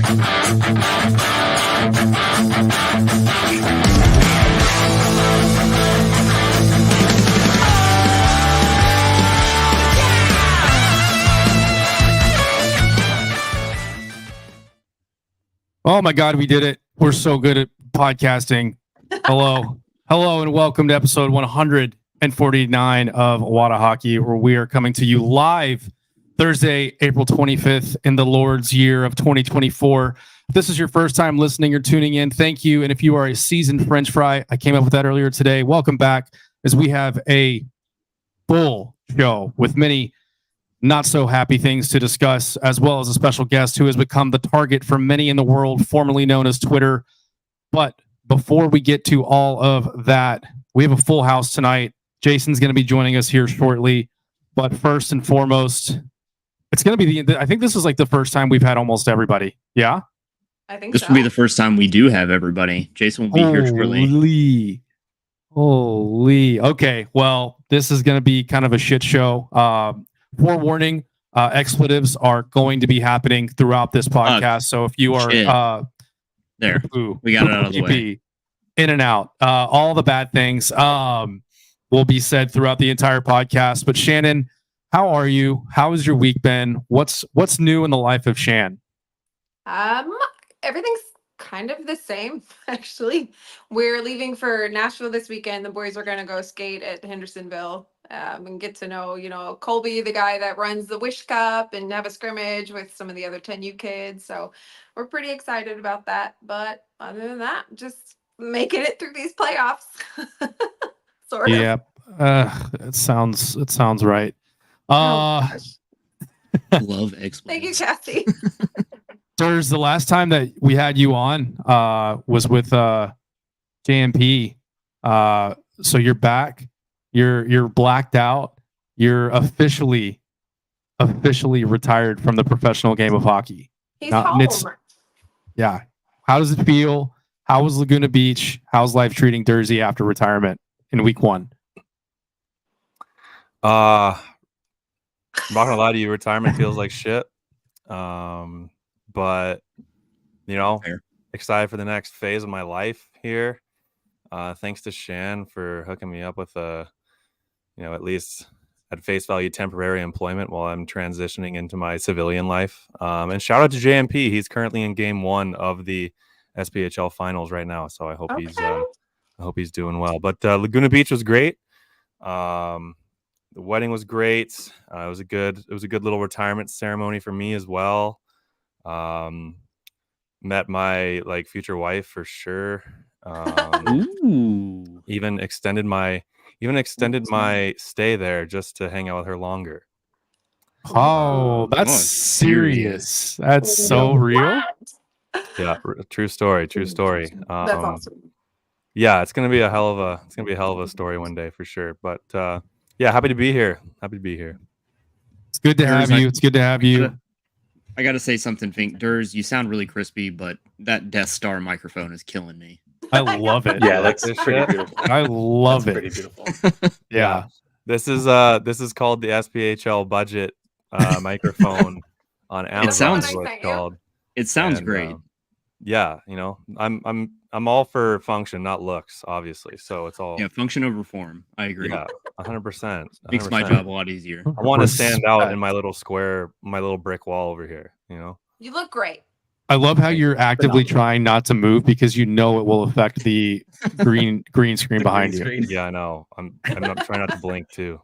Oh my God, we did it. We're so good at podcasting. Hello, and welcome to episode 149 of Whatahockey, where we are coming to you live Thursday, April 25th in the Lord's year of 2024. If this is your first time listening or tuning in, thank you. And if you are a seasoned French fry, I came up with that earlier today. Welcome back, as we have a full show with many not so happy things to discuss, as well as a special guest who has become the target for many in the world, formerly known as Twitter. But before we get to all of that, we have a full house tonight. Jason's going to be joining us here shortly. But first and foremost, it's going to be I think this is like the first time we've had almost everybody. Yeah? I think this will be the first time we do have everybody. Jason will be here shortly. Holy. Okay, well, this is going to be kind of a shit show. Forewarning, expletives are going to be happening throughout this podcast. So if you are there, we got it out of the way. In and out. All the bad things will be said throughout the entire podcast. But Shannon, how are you? How has your week been? What's new in the life of Shan? Everything's kind of the same, actually. We're leaving for Nashville this weekend. The boys are going to go skate at Hendersonville and get to know, Colby, the guy that runs the Wish Cup, and have a scrimmage with some of the other 10U kids. So we're pretty excited about that. But other than that, just making it through these playoffs. Sort of. Yeah, it sounds right. Love expletives. Thank you, Cassie. Sirs, the last time that we had you on was with JMP. So you're back. You're blacked out. You're officially retired from the professional game of hockey. He's home. Yeah. How does it feel? How was Laguna Beach? How's life treating Dursey after retirement in week one? I'm not gonna lie to you, retirement feels like shit. But excited for the next phase of my life here. Thanks to Shan for hooking me up with at least at face value temporary employment while I'm transitioning into my civilian life. And shout out to JMP. He's currently in game 1 of the SPHL finals right now. So I hope he's doing well. But Laguna Beach was great. The wedding was great. It was a good little retirement ceremony for me as well. Met my future wife for sure. Even extended my stay there just to hang out with her longer. Oh, that's serious. That's so real. Yeah, true story. That's awesome. Yeah, it's gonna be a hell of a story one day for sure. But happy to be here. It's good to have you. It's good to have you. I got to say something, Fink. Durs, you sound really crispy, but that Death Star microphone is killing me. I love it. Yeah, that's pretty beautiful. I love it. Pretty beautiful. Yeah. This is called the SPHL budget microphone on Amazon. It sounds great. I'm all for function, not looks, obviously. So it's all function over form. I agree. Yeah, 100%. Makes my job a lot easier. I want to stand out in my little square, my little brick wall over here. You look great. I love how you're actively trying not to move because it will affect the green screen behind you. Yeah, I know. I'm not trying not to blink too.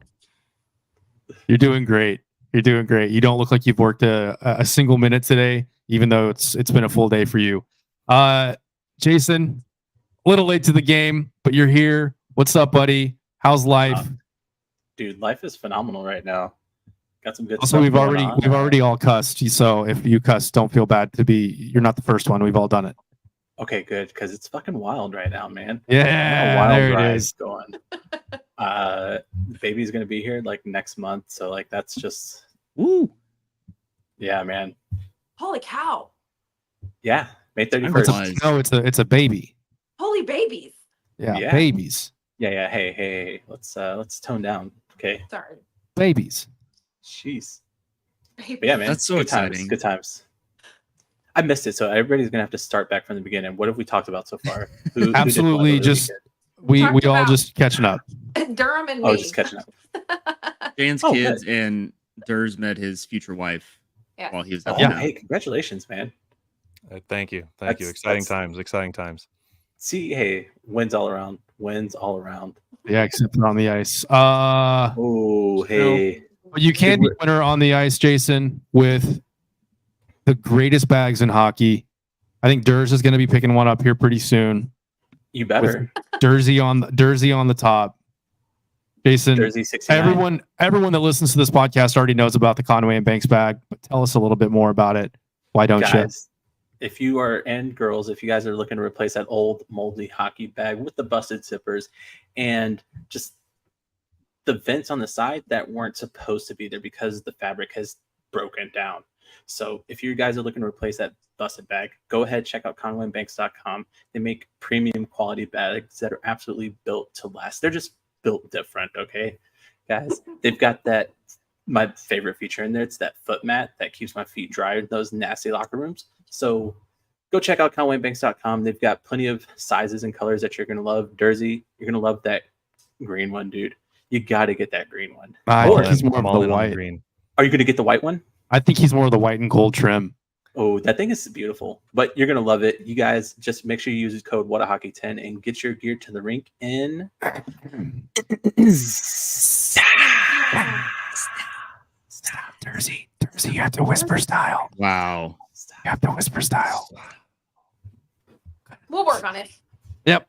You're doing great. You don't look like you've worked a single minute today, even though it's been a full day for you. Jason, a little late to the game, but you're here. What's up, buddy? How's life? Dude, life is phenomenal right now. Got some good stuff. Also, we've already all cussed. So if you cuss, don't feel bad you're not the first one. We've all done it. Okay, good, because it's fucking wild right now, man. Yeah, there it is. Going. The baby's gonna be here next month, so that's just woo. Yeah, man. Holy cow. Yeah, May 31st. No, it's a baby. Holy babies. Yeah, babies. Yeah. Hey. Let's tone down. Okay. Sorry. Babies. Jeez. Babies. But yeah, man. That's so good exciting. Good times. I missed it, so everybody's gonna have to start back from the beginning. What have we talked about so far? Who did Absolutely, what over the just weekend? we Talked all about- just catching up. Durham and Oh, me. just catching up. Jan's Oh, kids good. and Durs met his future wife Yeah. while he was Oh, at the Yeah. town. hey, congratulations, man. Thank you. That's- Exciting that's- times. Exciting times. See, hey, wins all around. Wins all around. Yeah, except for on the ice. Oh, hey. But you can be Should winner on the ice, Jason, with the greatest bags in hockey. I think Durs is going to be picking one up here pretty soon. You better. Jersey on the top. Jason, Jersey 69. everyone that listens to this podcast already knows about the Conway and Banks bag, but tell us a little bit more about it. Why don't you? Guys, if you are, and girls, if you guys are looking to replace that old moldy hockey bag with the busted zippers and just the vents on the side that weren't supposed to be there because the fabric has broken down. So if you guys are looking to replace that busted bag, go ahead, check out conwayandbanks.com. They make premium quality bags that are absolutely built to last. They're just built different, okay? Guys, they've got that, my favorite feature in there. It's that foot mat that keeps my feet dry in those nasty locker rooms. So go check out conwayandbanks.com. They've got plenty of sizes and colors that you're going to love. Jersey, you're going to love that green one, dude. You got to get that green one. I Or- think he's more I'm of all the in on white. green. Are you going to get the white one? I think he's more of the white and gold trim. Oh, that thing is beautiful, but you're going to love it. You guys just make sure you use the code Whatahockey10 and get your gear to the rink in Jersey, you have to whisper style. Wow. You have to whisper style. We'll work on it. Yep.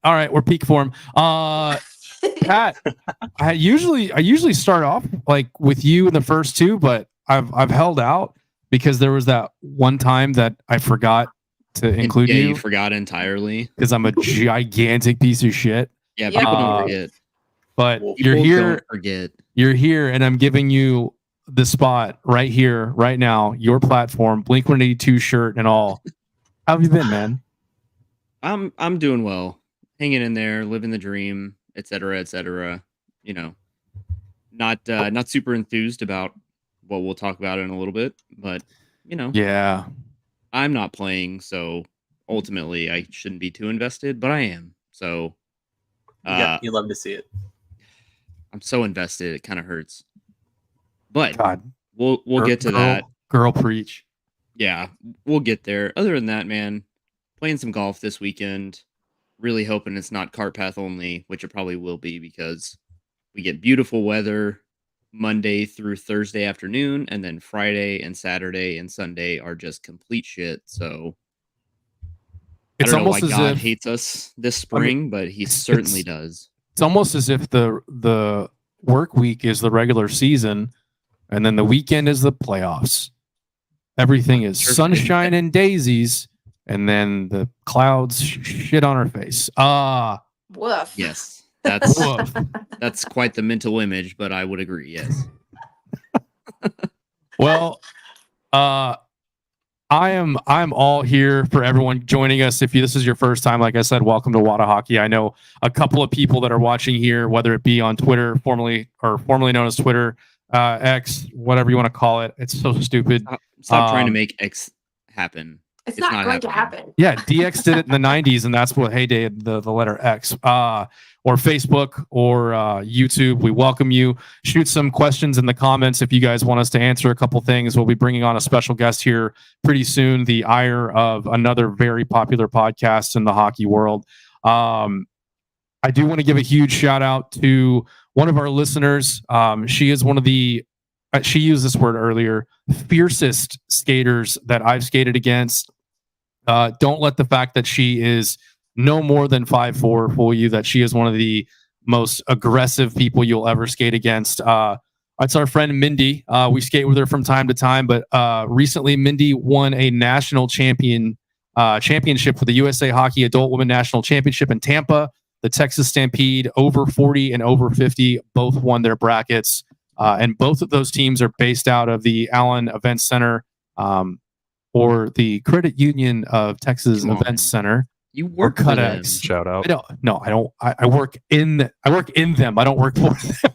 All right, we're peak form. Pat, I usually start off like with you in the first two, but I've held out because there was that one time that I forgot to include Yeah, you you forgot entirely. because I'm a gigantic piece of shit. Yeah, Yeah. people don't forget. But Well, you're People here, Don't forget. you're here, and I'm giving you the spot right here, right now. Your platform, Blink-182 shirt and all. How have you been, man? I'm doing well, hanging in there, living the dream, etc., etc. You know, not super enthused about what we'll talk about in a little bit, but you know, Yeah. I'm not playing, so ultimately I shouldn't be too invested, but I am. So you love to see it. I'm so invested, it kind of hurts. But God. we'll get to that. Girl preach. Yeah, we'll get there. Other than that, man, playing some golf this weekend. Really hoping it's not cart path only, which it probably will be because we get beautiful weather Monday through Thursday afternoon, and then Friday and Saturday and Sunday are just complete shit. So It's I don't know why almost as God if hates us this spring, but he it's- certainly does. it's almost as if the work week is the regular season, and then the weekend is the playoffs. Everything is Sure. sunshine and daisies, and then the clouds shit on our face. Woof. Yes, that's Woof. that's quite the mental image, but I would agree. Yes. Well, I'm all here for everyone joining us. If this is your first time, like I said, welcome to Whatahockey. I know a couple of people that are watching here, whether it be on Twitter, formerly known as Twitter, X, whatever you want to call it. It's so stupid. Stop trying to Um, make X happen. It's not going to happen. Yeah, DX did it in the 90s, and that's what heyday the letter X. Or Facebook or YouTube. We welcome you. Shoot some questions in the comments if you guys want us to answer a couple things. We'll be bringing on a special guest here pretty soon, the ire of another very popular podcast in the hockey world. I do want to give a huge shout out to one of our listeners. She is one of the, she used this word earlier, fiercest skaters that I've skated against. Don't let the fact that she is no more than 5'4" fool you, that she is one of the most aggressive people you'll ever skate against. It's our friend Mindy. We skate with her from time to time, but recently Mindy won a national championship for the USA Hockey Adult Women National Championship in Tampa. The Texas Stampede, over 40 and over 50, both won their brackets. And both of those teams are based out of the Allen Event Center, or the Credit Union of Texas Come on, Events man. Center. You work Cut for them. X. Shout out. I don't. I work in them. I don't work for them.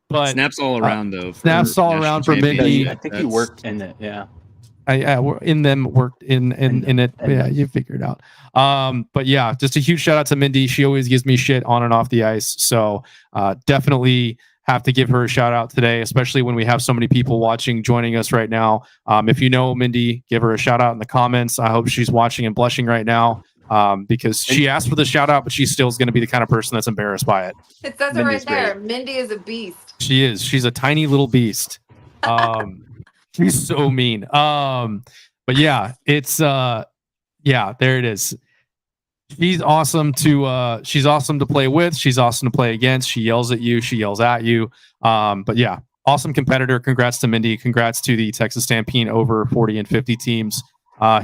But Snaps all around though. snaps all national around for champions. Mindy. I think you That's- worked in it. Yeah. we're in them worked in it. Yeah, you figure it out. But yeah, just a huge shout out to Mindy. She always gives me shit on and off the ice. So definitely have to give her a shout out today, especially when we have so many people watching, joining us right now. If you know Mindy, give her a shout out in the comments. I hope she's watching and blushing right now. Because she asked for the shout out, but she still is going to be the kind of person that's embarrassed by it. It says it right there. Mindy is a beast. She is. She's a tiny little beast. She's so mean. But yeah, it's there it is. She's awesome to play with. She's awesome to play against. She yells at you. She yells at you. But yeah, awesome competitor. Congrats to Mindy. Congrats to the Texas Stampede over 40 and 50 teams.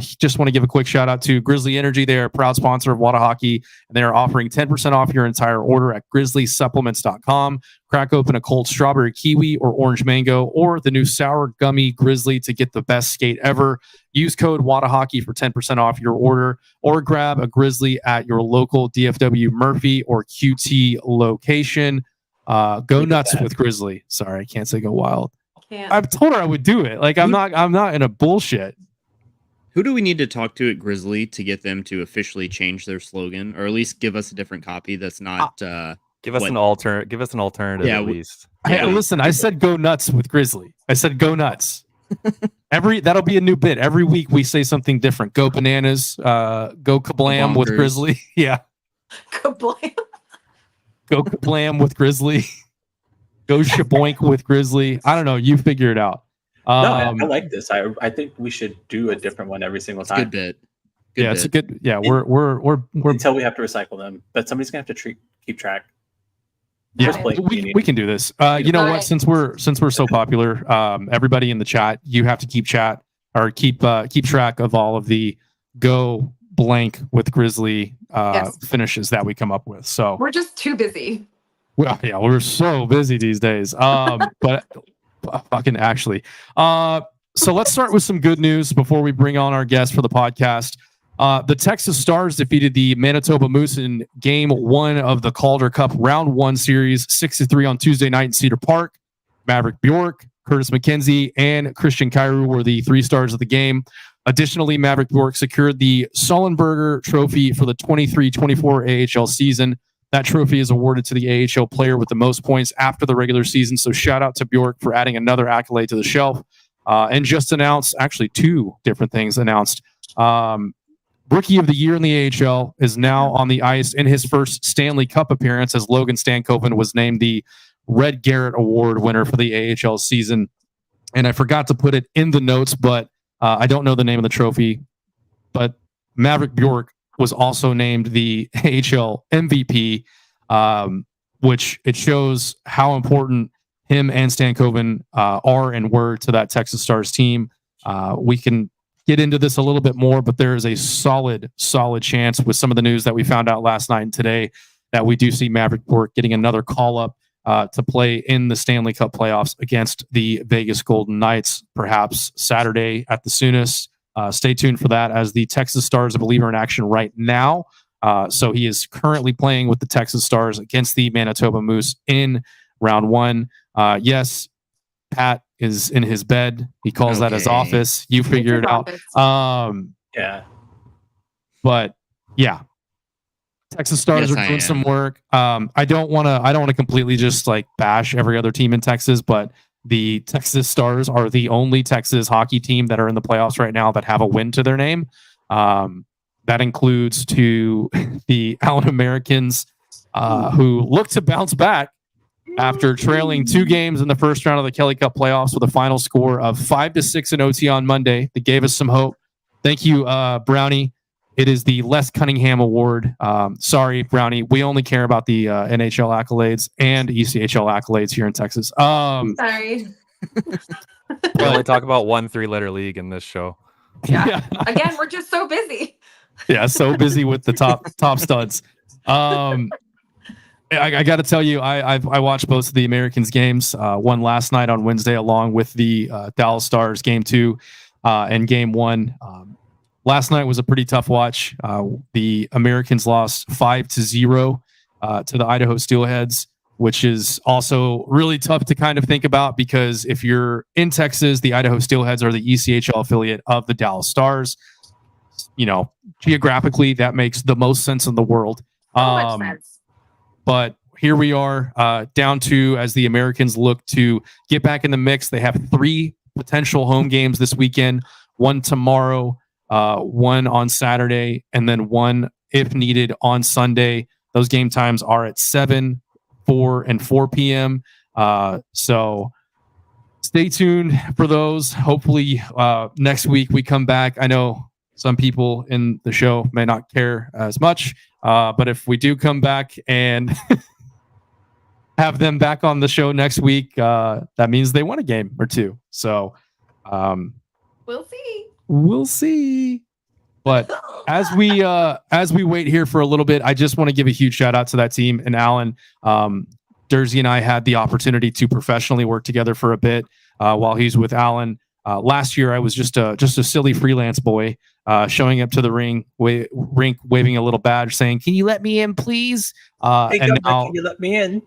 Just want to give a quick shout out to Grizzly Energy. They're a proud sponsor of Whatahockey, and they are offering 10% off your entire order at grizzlysupplements.com. Crack open a cold strawberry kiwi or orange mango or the new sour gummy Grizzly to get the best skate ever. Use code Whatahockey for 10% off your order, or grab a Grizzly at your local DFW Murphy or QT location. Go nuts with Grizzly. Sorry, I can't say go wild. I've told her I would do it. Like I'm not in a bullshit. Who do we need to talk to at Grizzly to get them to officially change their slogan, or at least give us a different copy that's not give us an alternative at least. Listen, I said go nuts with Grizzly. I said go nuts. That'll be a new bit. Every week we say something different. Go bananas, go kablam with Grizzly. Yeah. Kablam. Go kablam with Grizzly. Go shaboink with Grizzly. I don't know. You figure it out. No, I like this. I think we should do a different one every single time. Good bit. It's a good. Yeah, we're until we have to recycle them, but somebody's gonna have to keep track. Yeah, we can do this. You know what? Since we're so popular, everybody in the chat, you have to keep track of all of the go blank with Grizzly finishes that we come up with. So we're just too busy. Well, yeah, we're so busy these days. But. Fucking actually. So let's start with some good news before we bring on our guest for the podcast. The Texas Stars defeated the Manitoba Moose in Game 1 of the Calder Cup Round 1 Series 6-3 on Tuesday night in Cedar Park. Maverick Bjork, Curtis McKenzie, and Christian Kyrou were the 3 stars of the game. Additionally, Maverick Bjork secured the Sullenberger Trophy for the 23-24 AHL season. That trophy is awarded to the AHL player with the most points after the regular season. So shout out to Bjork for adding another accolade to the shelf. And just announced, actually 2 different things announced. Rookie of the Year in the AHL is now on the ice in his first Stanley Cup appearance, as Logan Stankoven was named the Red Garrett Award winner for the AHL season. And I forgot to put it in the notes, but I don't know the name of the trophy. But Maverick Bjork was also named the AHL MVP, which it shows how important him and Stankoven are and were to that Texas Stars team. We can get into this a little bit more, but there is a solid chance with some of the news that we found out last night and today that we do see Maverick Bjork getting another call up to play in the Stanley Cup playoffs against the Vegas Golden Knights, perhaps Saturday at the soonest. Stay tuned for that, as the Texas Stars, I believe, are in action right now. So he is currently playing with the Texas Stars against the Manitoba Moose in round 1. Yes, Pat is in his bed. He calls that his office. You figure it out. Yeah. But yeah, Texas Stars are doing some work. I don't want to completely just like bash every other team in Texas, but the Texas Stars are the only Texas hockey team that are in the playoffs right now that have a win to their name. That includes to the Allen Americans, who look to bounce back after trailing 2 games in the first round of the Kelly Cup playoffs with a final score of 5-6 in OT on Monday. That gave us some hope. Thank you, Brownie. It is the Les Cunningham Award. Sorry, Brownie. We only care about the NHL accolades and ECHL accolades here in Texas. Sorry. We only talk about 1 3-letter league in this show. Yeah. Again, we're just so busy. Yeah, so busy with the top studs. I got to tell you, I watched both of the Americans games. One last night on Wednesday, along with the Dallas Stars game 2 and game 1. Last night was a pretty tough watch. The Americans lost 5-0 to the Idaho Steelheads. which is also really tough to kind of think about because if you're in Texas, the Idaho Steelheads are the ECHL affiliate of the Dallas Stars. Geographically, that makes the most sense in the world. So much sense. But here we are, down to as the Americans look to get back in the mix. They have 3 potential home games this weekend, one tomorrow, one on Saturday, and then one, if needed, on Sunday. Those game times are at 7, 4, and 4 p.m. So stay tuned for those. Hopefully next week we come back. I know some people in the show may not care as much, but if we do come back and have them back on the show next week, that means they won a game or 2. So we'll see. But as we wait here for a little bit, I just want to give a huge shout out to that team. And Alan, Dersey and I had the opportunity to professionally work together for a bit while he's with Alan. Last year, I was just a silly freelance boy showing up to the rink, waving a little badge, saying, "Can you let me in, please?" Hey, and Governor, now, can you let me in?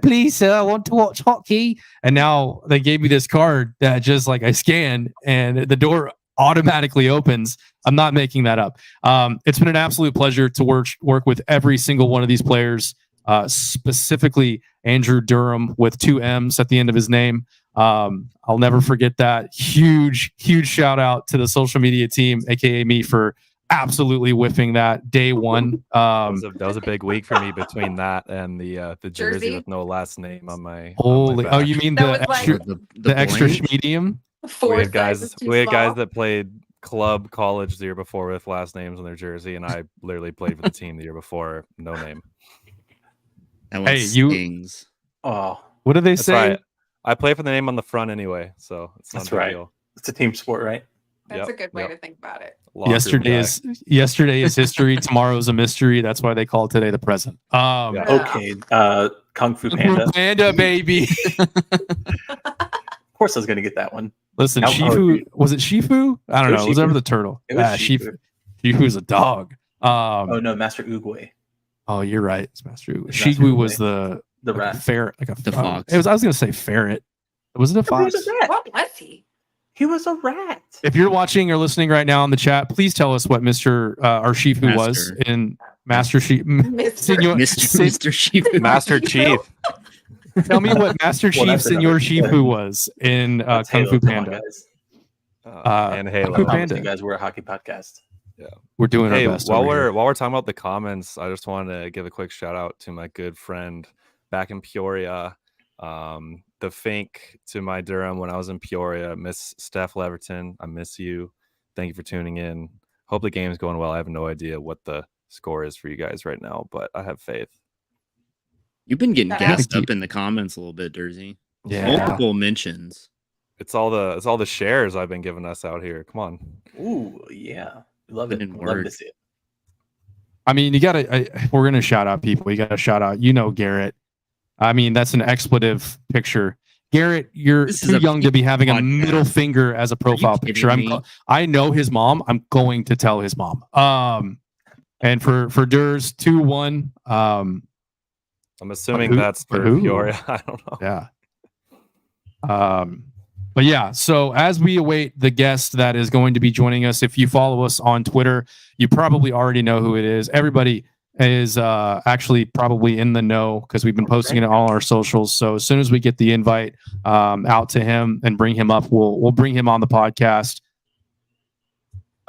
please, sir, I want to watch hockey. And now they gave me this card that just like I scan and the door automatically opens. I'm not making that up. It's been an absolute pleasure to work with every single one of these players, specifically Andrew Durham with 2 M's at the end of his name. I'll never forget that. Huge shout out to the social media team, aka me, for absolutely whiffing that day one. That was a big week for me between that and the jersey with no last name on my. Holy! On my back. You mean That the was extra, like the extra medium? We had guys that played club college the year before with last names on their jersey, and I literally played for the team the year before, no name. That one stings. Oh, what do they That's say? right. I play for the name on the front anyway, so it's not That's a big right. deal. It's a team sport, right? That's a good way to think about it. Yesterday is history. Tomorrow's a mystery. That's why they call today the present. Okay. Kung Fu Panda. Panda, baby. Of course I was going to get that one. Listen, How Shifu, was it Shifu? I don't know. It was ever the turtle. It was Shifu. Shifu's a dog. Oh no, Master Oogway. Oh, you're right. It's Master Oogway. Master Shigu was Oogway. The rat. Ferret, the fox. I was going to say ferret. Was it a fox? He was a rat. What was he? He was a rat. If you're watching or listening right now in the chat, please tell us what Mr. Our Shifu was in Master Chief. Mr. Chief. Master Chief. Tell me what Master Chief Senor Shifu was in Kung Fu Panda. And Halo. Kung Fu Panda. You guys were a hockey podcast. Yeah, we're doing our best. While we're talking about the comments, I just wanted to give a quick shout out to my good friend back in Peoria. The Fink to my Durham when I was in Peoria, Miss Steph Leverton. I miss you. Thank you for tuning in. Hope the game's going well. I have no idea what the score is for you guys right now, but I have faith. You've been getting gassed up in the comments a little bit, Dersey. Yeah. Multiple mentions. It's all the shares I've been giving us out here. Come on. Ooh, yeah. Love it. Love to see it. I mean, you gotta we're gonna shout out people. You gotta shout out, Garrett. I mean, that's an expletive picture. Garrett, you're too young to be having a middle finger as a profile picture. I know his mom. I'm going to tell his mom. And for Durs 2-1. I'm assuming that's for Peoria. I don't know. Yeah. But yeah, so as we await the guest that is going to be joining us, if you follow us on Twitter, you probably already know who it is. Everybody is actually probably in the know because we've been posting it on all our socials. So as soon as we get the invite out to him and bring him up, we'll bring him on the podcast.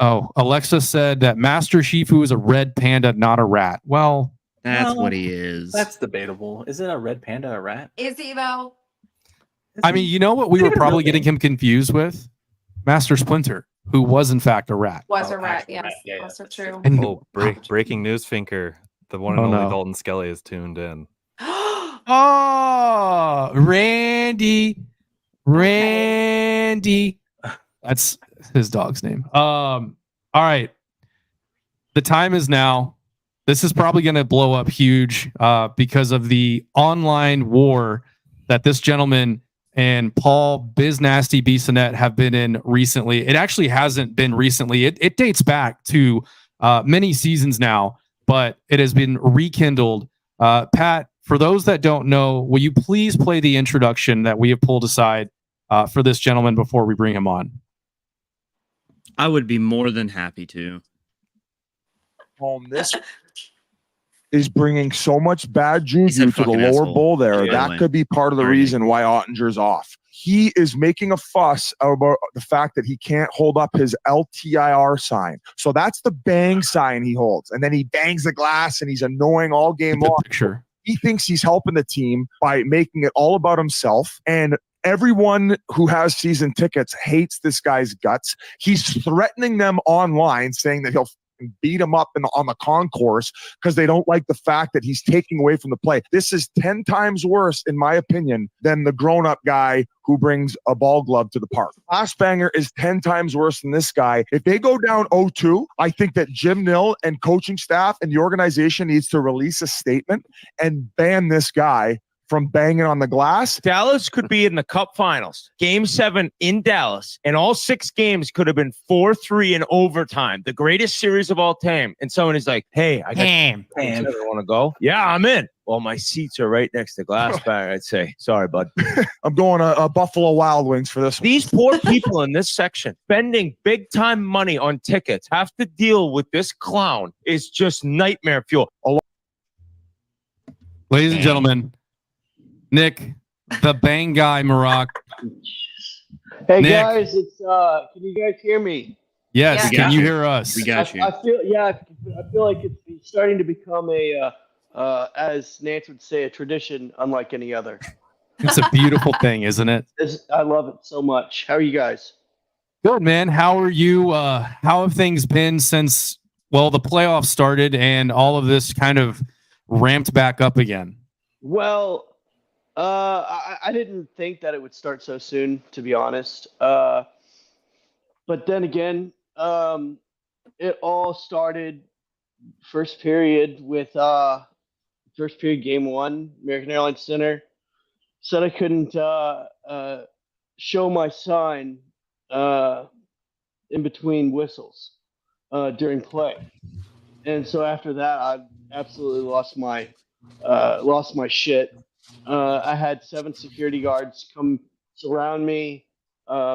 Oh, Alexa said that Master Shifu is a red panda, not a rat. Well, that's what he is. That's debatable. Isn't a red panda a rat? Is he though? I mean, you know what we were probably getting him confused with? Master Splinter, who was in fact a rat. Was a rat, yes. Yeah, also true. And breaking news, Finker. The one and only Dalton Skelly is tuned in. Oh, Randy. That's his dog's name. All right. The time is now. This is probably going to blow up huge because of the online war that this gentleman and Paul Biznasty Bissonnette have been in recently. It actually hasn't been recently. It dates back to many seasons now, but it has been rekindled. Pat, for those that don't know, will you please play the introduction that we have pulled aside for this gentleman before we bring him on? I would be more than happy to. This is bringing so much bad juju to the fucking lower asshole. bowl there. Yeah. That could be part of the Sorry, reason why Ottinger's off. He is making a fuss about the fact that he can't hold up his LTIR sign. So that's the bang sign he holds. And then he bangs the glass and he's annoying all game The long. picture. He thinks he's helping the team by making it all about himself. And everyone who has season tickets hates this guy's guts. He's threatening them online, saying that he'll beat him up on the concourse because they don't like the fact that he's taking away from the play. This is 10 times worse, in my opinion, than the grown-up guy who brings a ball glove to the park. Glass banger is 10 times worse than this guy. If they go down 0-2, I think that Jim Nill and coaching staff and the organization needs to release a statement and ban this guy from banging on the glass. Dallas could be in the Cup Finals, Game 7 in Dallas, and all 6 games could have been 4-3 in overtime, the greatest series of all time. And someone is like, "Hey, I got Pam. want to go? Yeah, I'm in." Well, my seats are right next to glass banger. I'd say, "Sorry, bud." I'm going to Buffalo Wild Wings for this one. These poor people in this section spending big time money on tickets have to deal with this clown. Is just nightmare fuel. Ladies and gentlemen, Nick, the bang guy, Maroc. Hey Nick. guys, it's can you guys hear me? Yes, Yeah. can you hear us? We got you. I feel like it's starting to become a as Nance would say, a tradition unlike any other. It's a beautiful thing, isn't it? I love it so much. How are you guys? Good, man. How are you? How have things been since, well, the playoffs started and all of this kind of ramped back up again? Well, I didn't think that it would start so soon, to be honest. But then again, it all started first period with first period game 1, American Airlines Center. Said I couldn't show my sign in between whistles during play, and so after that, I absolutely lost my shit. I had 7 security guards come surround me,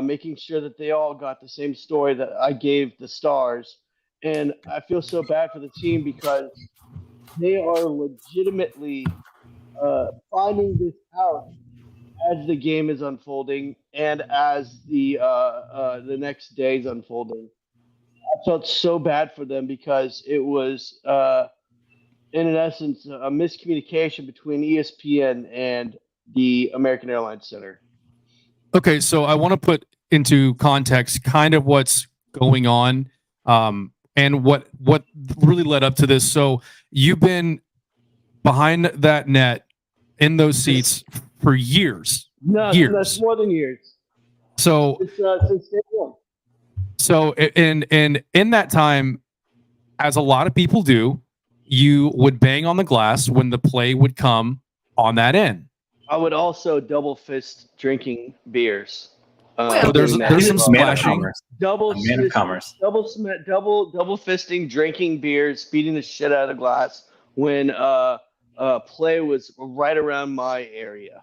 making sure that they all got the same story that I gave the Stars. And I feel so bad for the team because they are legitimately finding this out as the game is unfolding and as the next day is unfolding. I felt so bad for them because it was in essence, a miscommunication between ESPN and the American Airlines Center. Okay, so I want to put into context kind of what's going on and what really led up to this. So you've been behind that net in those seats for years. No, Years. that's more than years. So It's since day one. so in that time, as a lot of people do, you would bang on the glass when the play would come on that end. I would also double fist drinking beers. So there's during that some as well. Man of splashing. commerce. double A man of fist- commerce. double fisting, drinking beers, beating the shit out of the glass when play was right around my area.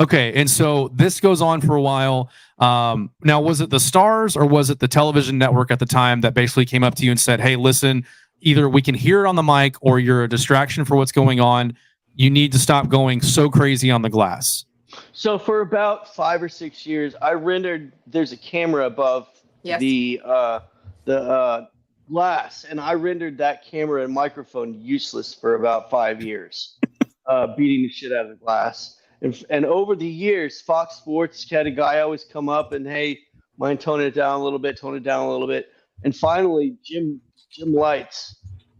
Okay, and so this goes on for a while. Now, was it the Stars or was it the television network at the time that basically came up to you and said, "Hey, listen, either we can hear it on the mic or you're a distraction for what's going on. You need to stop going so crazy on the glass"? So for about 5 or 6 years, I rendered. There's a camera above Yes. the glass, and I rendered that camera and microphone useless for about 5 years, beating the shit out of the glass. And over the years, Fox Sports had a guy always come up and, "Hey, mind tone it down a little bit, tone it down a little bit." And finally, Jim Lights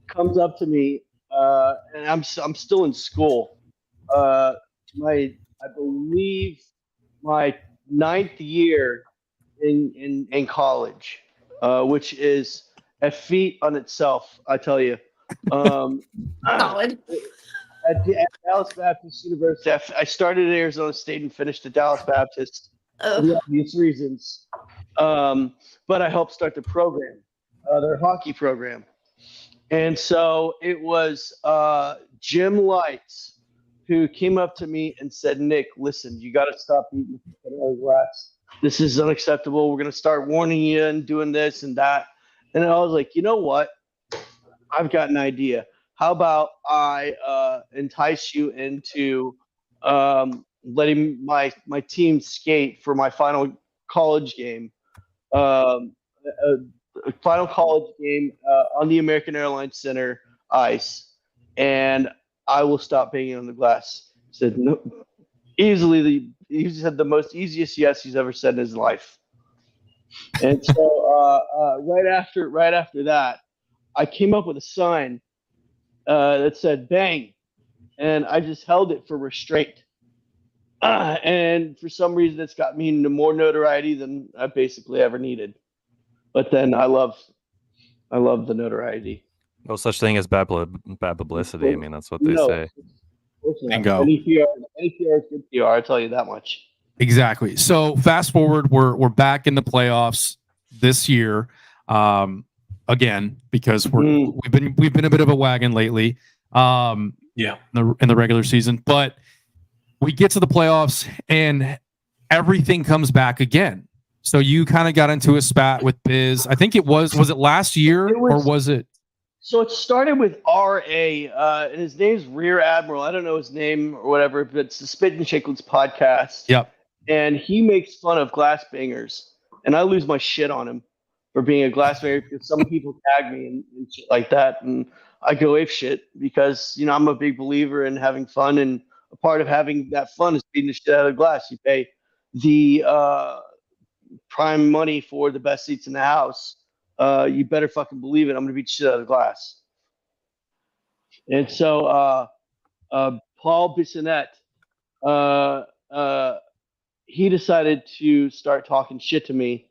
comes up to me, and I'm still in school. I believe my 9th year in college, which is a feat on itself, I tell you. Solid. At Dallas Baptist University, I started at Arizona State and finished at Dallas Baptist for Oh, the obvious reasons. But I helped start the program, their hockey program. And so it was Jim Lights who came up to me and said, "Nick, listen, you got to stop eating the glass. This is unacceptable. We're going to start warning you and doing this and that." And I was like, you know what? I've got an idea. How about I entice you into letting my team skate for my final college game, a final college game on the American Airlines Center ice, and I will stop banging on the glass. He said, no, he said the most easiest yes he's ever said in his life. And so right after that, I came up with a sign that said "bang," and I just held it for restraint. And for some reason, it's got me more notoriety than I basically ever needed. But then I love the notoriety. No such thing as bad publicity. I mean, that's what they say. Bingo. Any PR is good PR. I tell you that much. Exactly. So fast forward, we're back in the playoffs this year, again, because we've been a bit of a wagon lately. In the regular season, but we get to the playoffs and everything comes back again. So you kind of got into a spat with Biz. I think was it last year or was it? So it started with R.A. And his name's Rear Admiral. I don't know his name or whatever, but it's the Spit and Chicklets podcast. Yep. And he makes fun of glass bangers. And I lose my shit on him for being a glass banger because some people tag me and shit like that. And I go ape shit because, I'm a big believer in having fun. And a part of having that fun is beating the shit out of the glass. You pay the prime money for the best seats in the house. You better fucking believe it. I'm going to beat the shit out of the glass. And so Paul Bissonnette, he decided to start talking shit to me.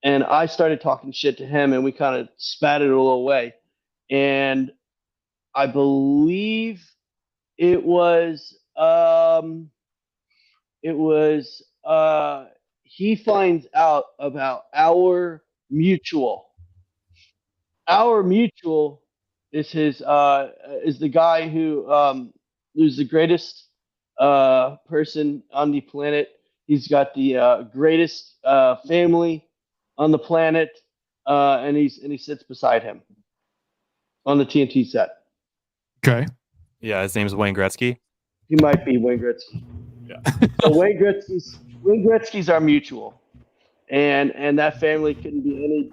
And I started talking shit to him, and we kind of spat it a little way. And I believe it was he finds out about our mutual. Our mutual is his is the guy who's the greatest person on the planet. He's got the greatest family on the planet, and he sits beside him on the TNT set. Okay. Yeah, his name's Wayne Gretzky. He might be Wayne Gretzky. Yeah. So Wayne Gretzky's our mutual, and that family couldn't be any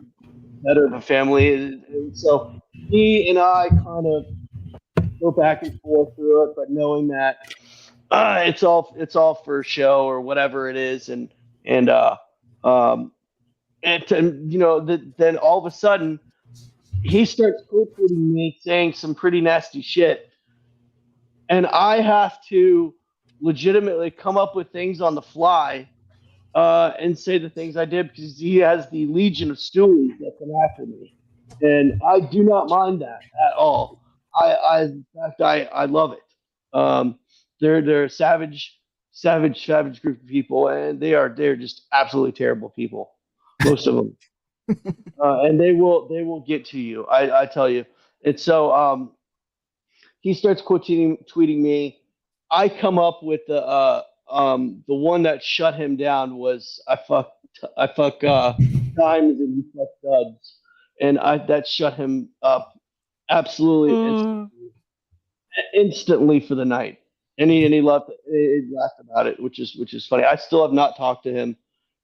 better of a family. And so he and I kind of go back and forth through it, but knowing that it's all for show or whatever it is, and then all of a sudden he starts quoting me saying some pretty nasty shit, and I have to legitimately come up with things on the fly and say the things I did because he has the legion of stories that come after me, and I do not mind that at all. In fact, I love it. They're a savage group of people, and they're just absolutely terrible people, most of them, and they will get to you. I tell you. And so he starts tweeting me. I come up with the one that shut him down was I fuck dimes and you fuck duds, and that shut him up absolutely instantly for the night. And he loved it. He laughed about it, which is funny. I still have not talked to him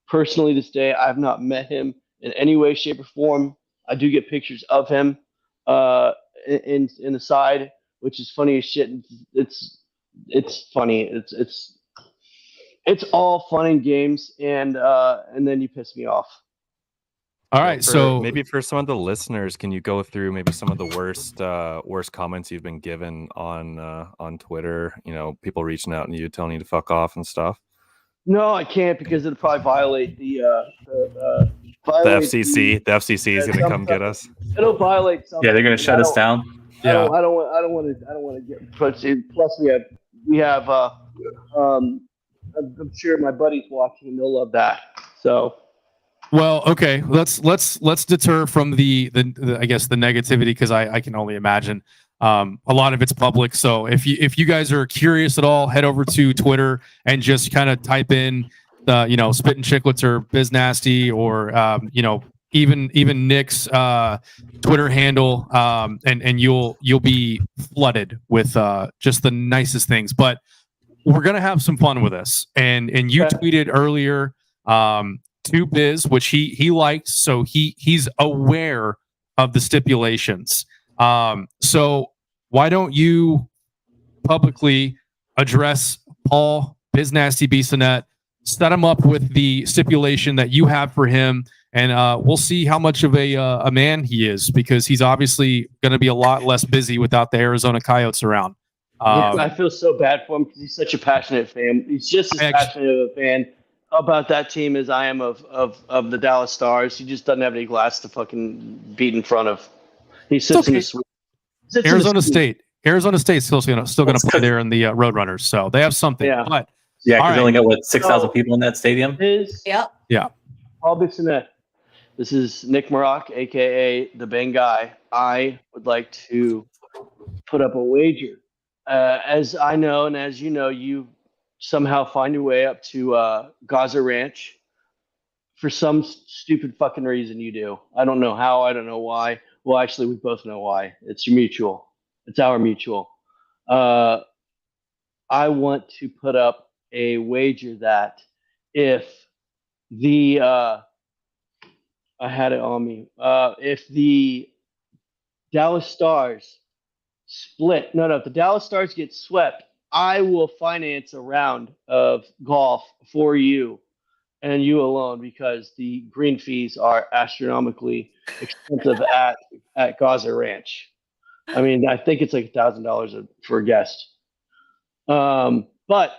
personally this day. I have not met him in any way, shape, or form. I do get pictures of him in the side, which is funny as shit. It's funny. It's all fun and games, and then you piss me off. All right. So maybe for some of the listeners, can you go through maybe some of the worst comments you've been given on Twitter? People reaching out and you telling you to fuck off and stuff. No, I can't because it'll probably violate the FCC. The FCC is going to come get us. It'll violate something. Yeah, they're going to shut us down. Yeah. I don't want to get. Plus, we have. I'm sure my buddies watching and they'll love that. So. Well, okay. Let's deter from the I guess the negativity because I can only imagine. a lot of it's public. So if you guys are curious at all, head over to Twitter and just kind of type in the Spit and Chicklets or Biz Nasty or even Nick's Twitter handle, and you'll be flooded with just the nicest things. But we're gonna have some fun with this. And you tweeted earlier to Biz, which he liked, so he's aware of the stipulations. So why don't you publicly address Paul Biz Nasty Bissonnette, set him up with the stipulation that you have for him, and we'll see how much of a man he is, because he's obviously going to be a lot less busy without the Arizona Coyotes around. I feel so bad for him because he's such a passionate fan. He's just as passionate of a fan about that team as I am of the Dallas Stars. He just doesn't have any glass to fucking beat in front of. He sits in the suite. Arizona State's still going to play there in the Roadrunners, so they have something. Yeah. But Yeah, because all they only right. got 6,000 people in that stadium. Yep. Yeah. Paul Bissonnette. This is Nick Maroc, aka the Bang Guy. I would like to put up a wager. As I know, and as you know, you somehow find your way up to Gaza Ranch for some stupid fucking reason. You do. I don't know how. I don't know why. Well, actually, we both know why. It's mutual. It's our mutual. I want to put up a wager that if the I had it on me. If the Dallas Stars if the Dallas Stars get swept, I will finance a round of golf for you and you alone, because the green fees are astronomically expensive at Gaza Ranch. I mean, I think it's like $1,000 for a guest. But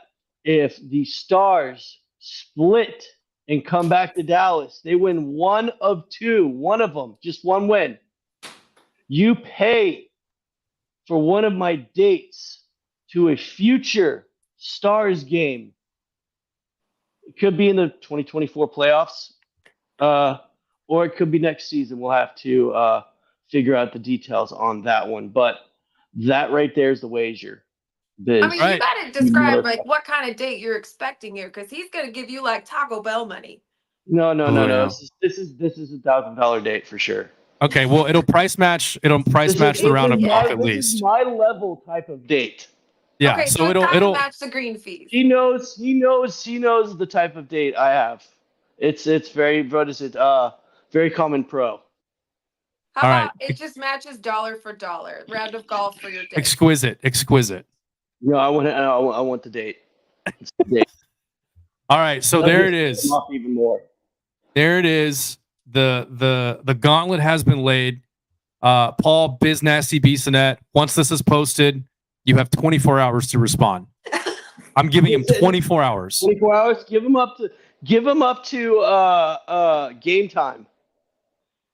if the Stars split and come back to Dallas, they win one of them, just one win. You pay for one of my dates to a future Stars game. It could be in the 2024 playoffs, or it could be next season. We'll have to figure out the details on that one. But that right there is the wager. I mean, you got to describe like what kind of date you're expecting here, because he's going to give you like Taco Bell money. No. Yeah. This is $1,000 date for sure. Okay, well, it'll price match the round of golf at least. This is my level type of date. Yeah, Okay, so it'll it'll match the green fees. He knows the type of date I have. It's very, what is it? Very common pro. How All about right. it just matches dollar for dollar? Round of golf for your date. exquisite. No, I want the date. It's the date. All right, so there it is. Off even more. There it is. The gauntlet has been laid. Paul Biz Nasty Bissonnette, once this is posted, you have 24 hours to respond. I'm giving him 24 hours. 24 hours. Give him up to game time.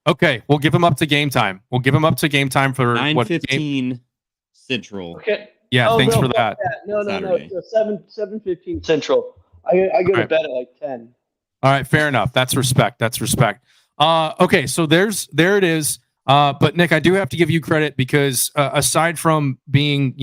Okay, we'll give him up to game time. We'll give him up to game time for 9:15 Central. Okay. Yeah, thanks for that. No. Saturday. 7:15 Central. I go to bed at like 10. All right, fair enough. That's respect. Okay, so there it is. But Nick, I do have to give you credit because aside from being,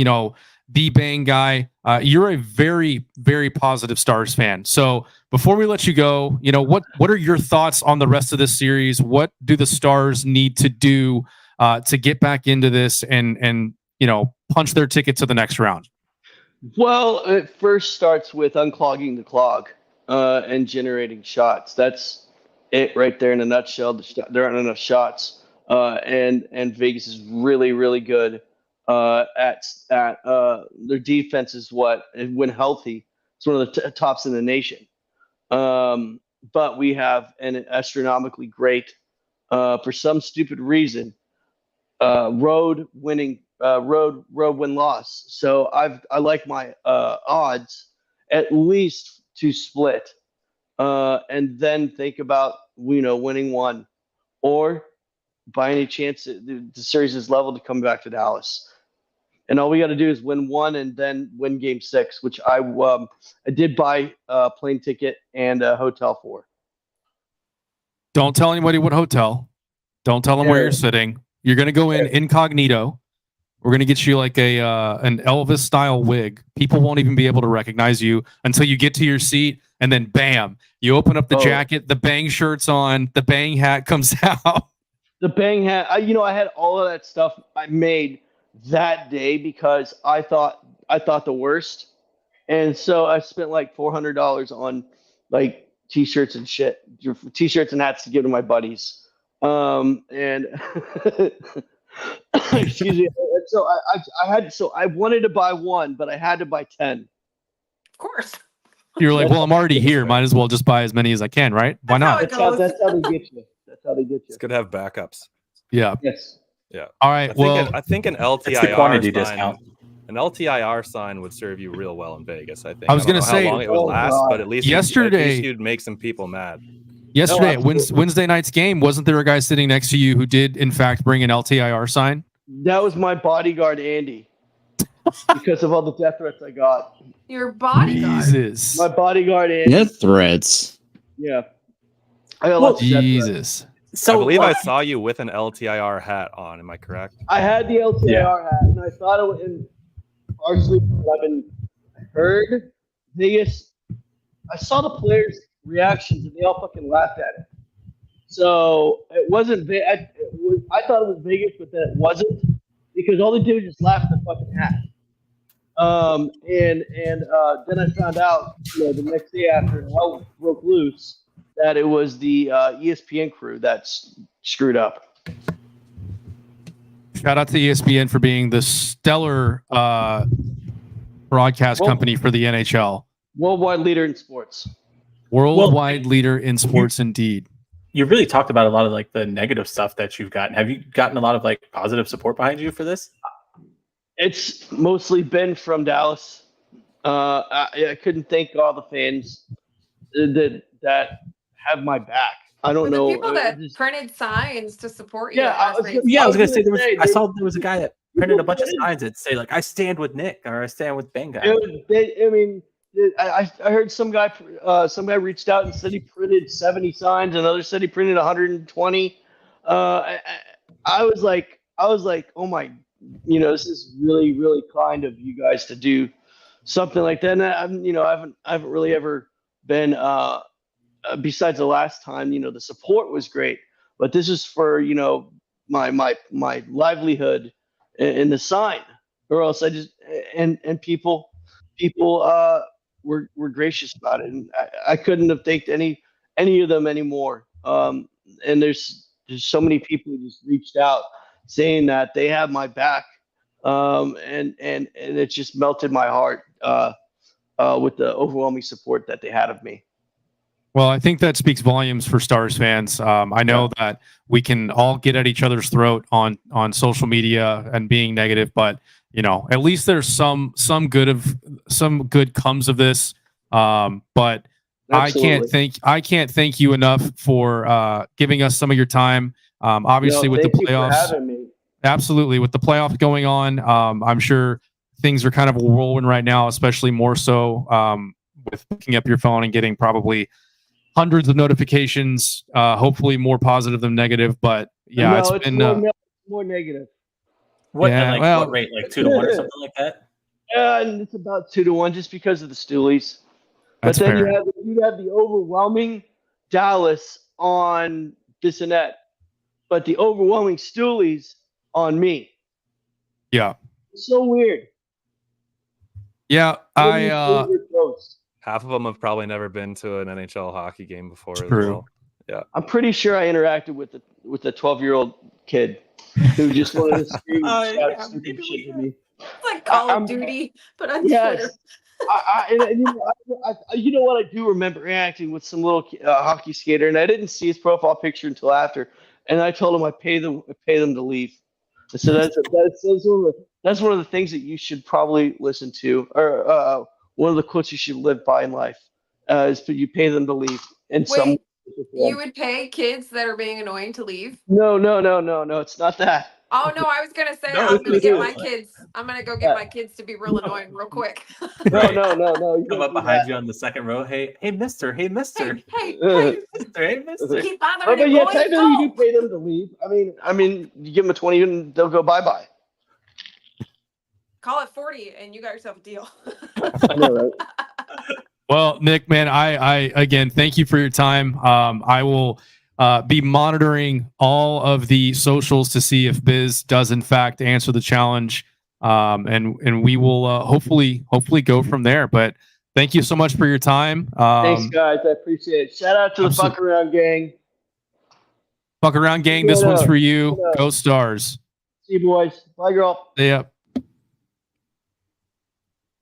the Bang Guy, you're a very, very positive Stars fan. So before we let you go, what are your thoughts on the rest of this series? What do the Stars need to do to get back into this and punch their ticket to the next round? Well, it first starts with unclogging the clog and generating shots. That's it right there in a nutshell. There aren't enough shots, and Vegas is really, really good at their defense. Is when healthy, it's one of the tops in the nation. But we have an astronomically great, for some stupid reason, road win-loss. So I like my odds at least to split, and then think about winning one, or by any chance the series is level to come back to Dallas. And all we got to do is win one and then win Game 6, which I did buy a plane ticket and a hotel for. Don't tell anybody what hotel. Don't tell them where you're sitting. You're going to go in incognito. We're gonna get you like a an Elvis style wig. People won't even be able to recognize you until you get to your seat, and then bam, you open up the jacket, the Bang shirt's on, the Bang hat comes out. The Bang hat. I had all of that stuff I made that day because I thought the worst, and so I spent like $400 on like t-shirts and shit, t-shirts and hats to give to my buddies. And excuse me. So I wanted to buy one, but I had to buy 10. Of course. You're like, well, I'm already here. Might as well just buy as many as I can, right? Why not? That's how they get you. That's how they get you. It's good to have backups. Yeah. Yes. Yeah. All right. I think an It's the quantity LTIR discount. sign, an LTIR sign would serve you real well in Vegas. I think. I was don't gonna know say- how long it would last, God. but at least Yesterday- you'd make some people mad. Yesterday at absolutely. Wednesday night's game, wasn't there a guy sitting next to you who did in fact bring an LTIR sign? That was my bodyguard, Andy, because of all the death threats I got. Your bodyguard. Jesus. My bodyguard, Andy. Death threats. Yeah. I got lots of death threats. Jesus. So I believe I what- saw you with an LTIR hat on. Am I correct? I had the LTIR hat, and I thought it was partially because I heard Vegas. I saw the players' reactions, and they all fucking laughed at it. So it wasn't. I thought it was Vegas, but then it wasn't because all they did was just laugh at the fucking hat. Then I found out, the next day after hell broke loose, that it was the ESPN crew that screwed up. Shout out to ESPN for being the stellar broadcast company for the NHL. Worldwide leader in sports. Worldwide leader in sports, indeed. You really talked about a lot of like the negative stuff that you've gotten. Have you gotten a lot of like positive support behind you for this? It's mostly been from Dallas. I couldn't thank all the fans that have my back. I don't For know. the people that just- printed signs to support you. Yeah, at I was Race. gonna- Yeah, I was gonna say I I saw there was a guy that printed a bunch of signs that say like "I stand with Nick" or "I stand with Bang Guy." I heard some guy reached out and said he printed 70 signs, and others said he printed 120. I was like, oh my, this is really, really kind of you guys to do something like that. And I haven't really ever been, besides the last time, the support was great, but this is for, my livelihood in the sign, or else I just, and people were gracious about it, and I couldn't have thanked any of them anymore. And there's so many people who just reached out saying that they have my back, and it just melted my heart with the overwhelming support that they had of me. Well, I think that speaks volumes for Stars fans. I know that we can all get at each other's throat on social media and being negative, but at least there's some good comes of this. But Absolutely. I can't thank you enough for giving us some of your time. Obviously, with the Thank you for playoffs, having me. absolutely with the playoffs going on, I'm sure things are kind of whirlwind right now, especially more so with picking up your phone and getting probably hundreds of notifications, hopefully more positive than negative. But yeah, No, it's it's been more negative. What, Yeah, like, well- what rate? Like 2 to 1 or something like that? Yeah, and it's about 2 to 1 just because of the Stoolies. that's But then fair. you have the overwhelming Dallas on Bissonette, but the overwhelming Stoolies on me. Yeah. It's so weird. Yeah, I Half of them have probably never been to an NHL hockey game before as True. well. I'm pretty sure I interacted with a 12-year-old kid who just wanted to scream Oh, and shout yeah, stupid maybe shit we to can. me. It's like Call I'm- of Duty, but on Twitter. Yes. You know what? I do remember interacting with some little hockey skater, and I didn't see his profile picture until after. And I told him I pay them to leave. So that's one of the things that you should probably listen to, or one of the quotes you should live by in life, is that you pay them to leave. In some Wait, way, form. You would pay kids that are being annoying to leave? No, it's not that. Oh no, I was gonna say No, I'm gonna get it's- my kids. I'm gonna go get my kids to be real annoying real quick. No. You Come don't up do behind that. you on the second row. Hey, mister. Hey, mister. hey, Mister. Hey, mister. keep But bothering yeah, boys, technically you go. do pay them to leave. I mean, you give them a 20 and they'll go bye-bye. call it 40 and you got yourself a deal. I know, right? Well, Nick, man, I again thank you for your time. I will be monitoring all of the socials to see if Biz does in fact answer the challenge, and we will hopefully go from there. But thank you so much for your time. Thanks, guys. I appreciate it. Shout out to the absolutely. Fuck Around gang. Fuck around, gang. This one's for you. Go Stars. See you, boys. Bye, girl. Yep.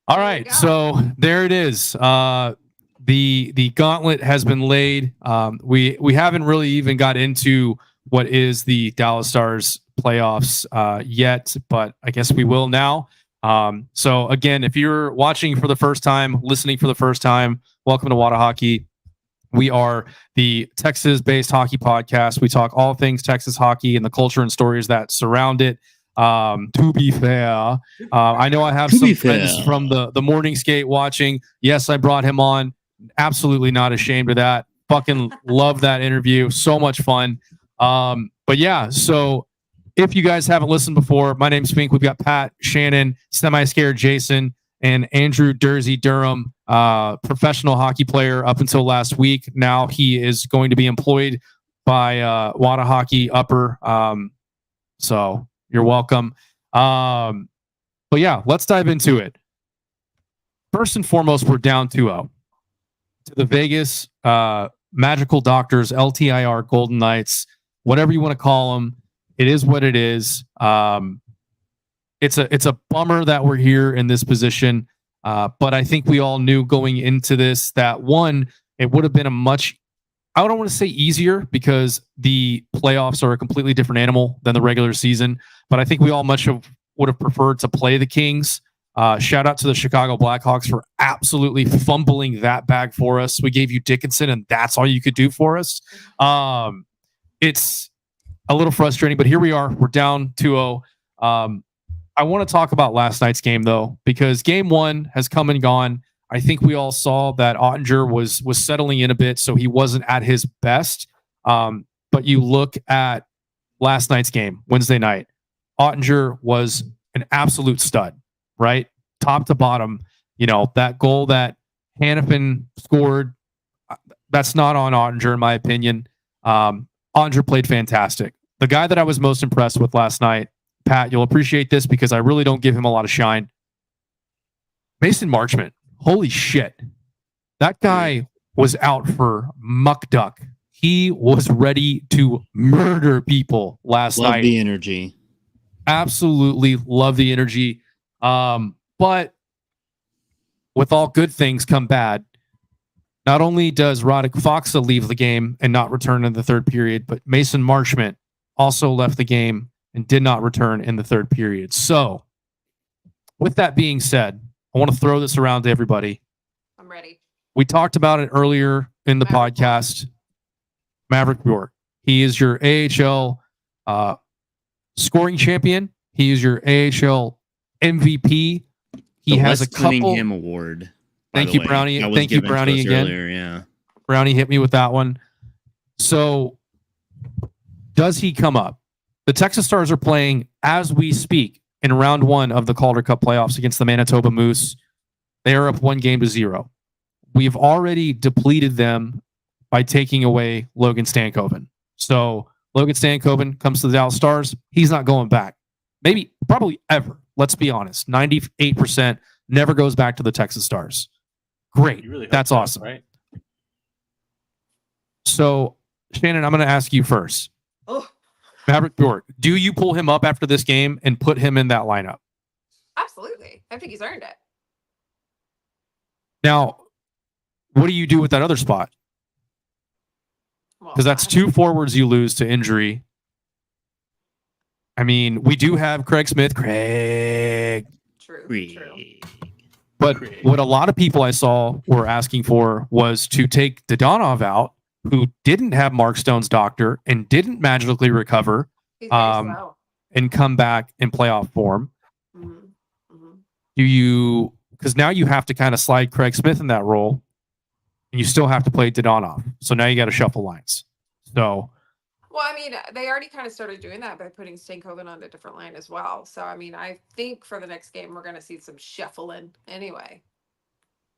All right, so there it is. The gauntlet has been laid. We haven't really even got into what is the Dallas Stars playoffs yet, but I guess we will now. So again, if you're watching for the first time, listening for the first time, welcome to Whatahockey. We are the Texas-based hockey podcast. We talk all things Texas hockey and the culture and stories that surround it. To be fair, I know I have some friends from the morning skate watching. Yes, I brought him on. Absolutely not ashamed of that. Fucking love that interview. So much fun. But yeah, so if you guys haven't listened before, my name's Fink. We've got Pat, Shannon, Semi-Scared Jason, and Andrew Dursey Durham, professional hockey player up until last week. Now he is going to be employed by Whatahockey Upper. So you're welcome. But yeah, let's dive into it. First and foremost, we're down 2-0 to the Vegas Magical Doctors, LTIR Golden Knights, whatever you want to call them. It is what it is. It's a bummer that we're here in this position, but I think we all knew going into this that one, it would have been a much, I don't want to say easier because the playoffs are a completely different animal than the regular season, but I think we all would have preferred to play the Kings. Shout out to the Chicago Blackhawks for absolutely fumbling that bag for us. We gave you Dickinson, and that's all you could do for us. It's a little frustrating, but here we are. We're down 2-0. I want to talk about last night's game, though, because game one has come and gone. I think we all saw that Ottinger was settling in a bit, so he wasn't at his best. But you look at last night's game, Wednesday night, Ottinger was an absolute stud, right? Top to bottom. You know, that goal that Hannafin scored, that's not on Ottinger, in my opinion. Ottinger played fantastic. The guy that I was most impressed with last night, Pat, you'll appreciate this because I really don't give him a lot of shine. Mason Marchment. Holy shit. That guy was out for muck duck. He was ready to murder people last night. Love the energy. Absolutely love the energy. But with all good things come bad. Not only does Radek Faksa leave the game and not return in the third period, but Mason Marchment also left the game and did not return in the third period. So, with that being said, I want to throw this around to everybody. I'm ready. We talked about it earlier in the podcast. Maverick Bjork. He is your AHL scoring champion. He is your AHL MVP. He has a couple. Cunningham Award. Thank you, Brownie. Thank you, Brownie, again. Earlier, yeah. Brownie hit me with that one. So, does he come up? The Texas Stars are playing as we speak in round one of the Calder Cup playoffs against the Manitoba Moose. They are up 1-0. We've already depleted them by taking away Logan Stankoven. So Logan Stankoven comes to the Dallas Stars. He's not going back. Maybe, probably ever. Let's be honest. 98% never goes back to the Texas Stars. Great. Really That's awesome. Right? So, Shannon, I'm going to ask you first. Oh, Maverick Bjork, do you pull him up after this game and put him in that lineup? absolutely. I think he's earned it. Now, what do you do with that other spot? Well, Because that's two forwards you lose to injury. I mean, we do have Craig Smith. Craig. True. But what a lot of people I saw were asking for was to take Dodonov out, who didn't have Mark Stone's doctor and didn't magically recover He's very slow. and come back in playoff form. Mhm. Mhm. Do you, because now you have to kind of slide Craig Smith in that role and you still have to play Dodonov. So now you got to shuffle lines. So Well, I mean, they already kind of started doing that by putting Stankoven on a different line as well. So, I mean, I think for the next game, we're going to see some shuffling anyway.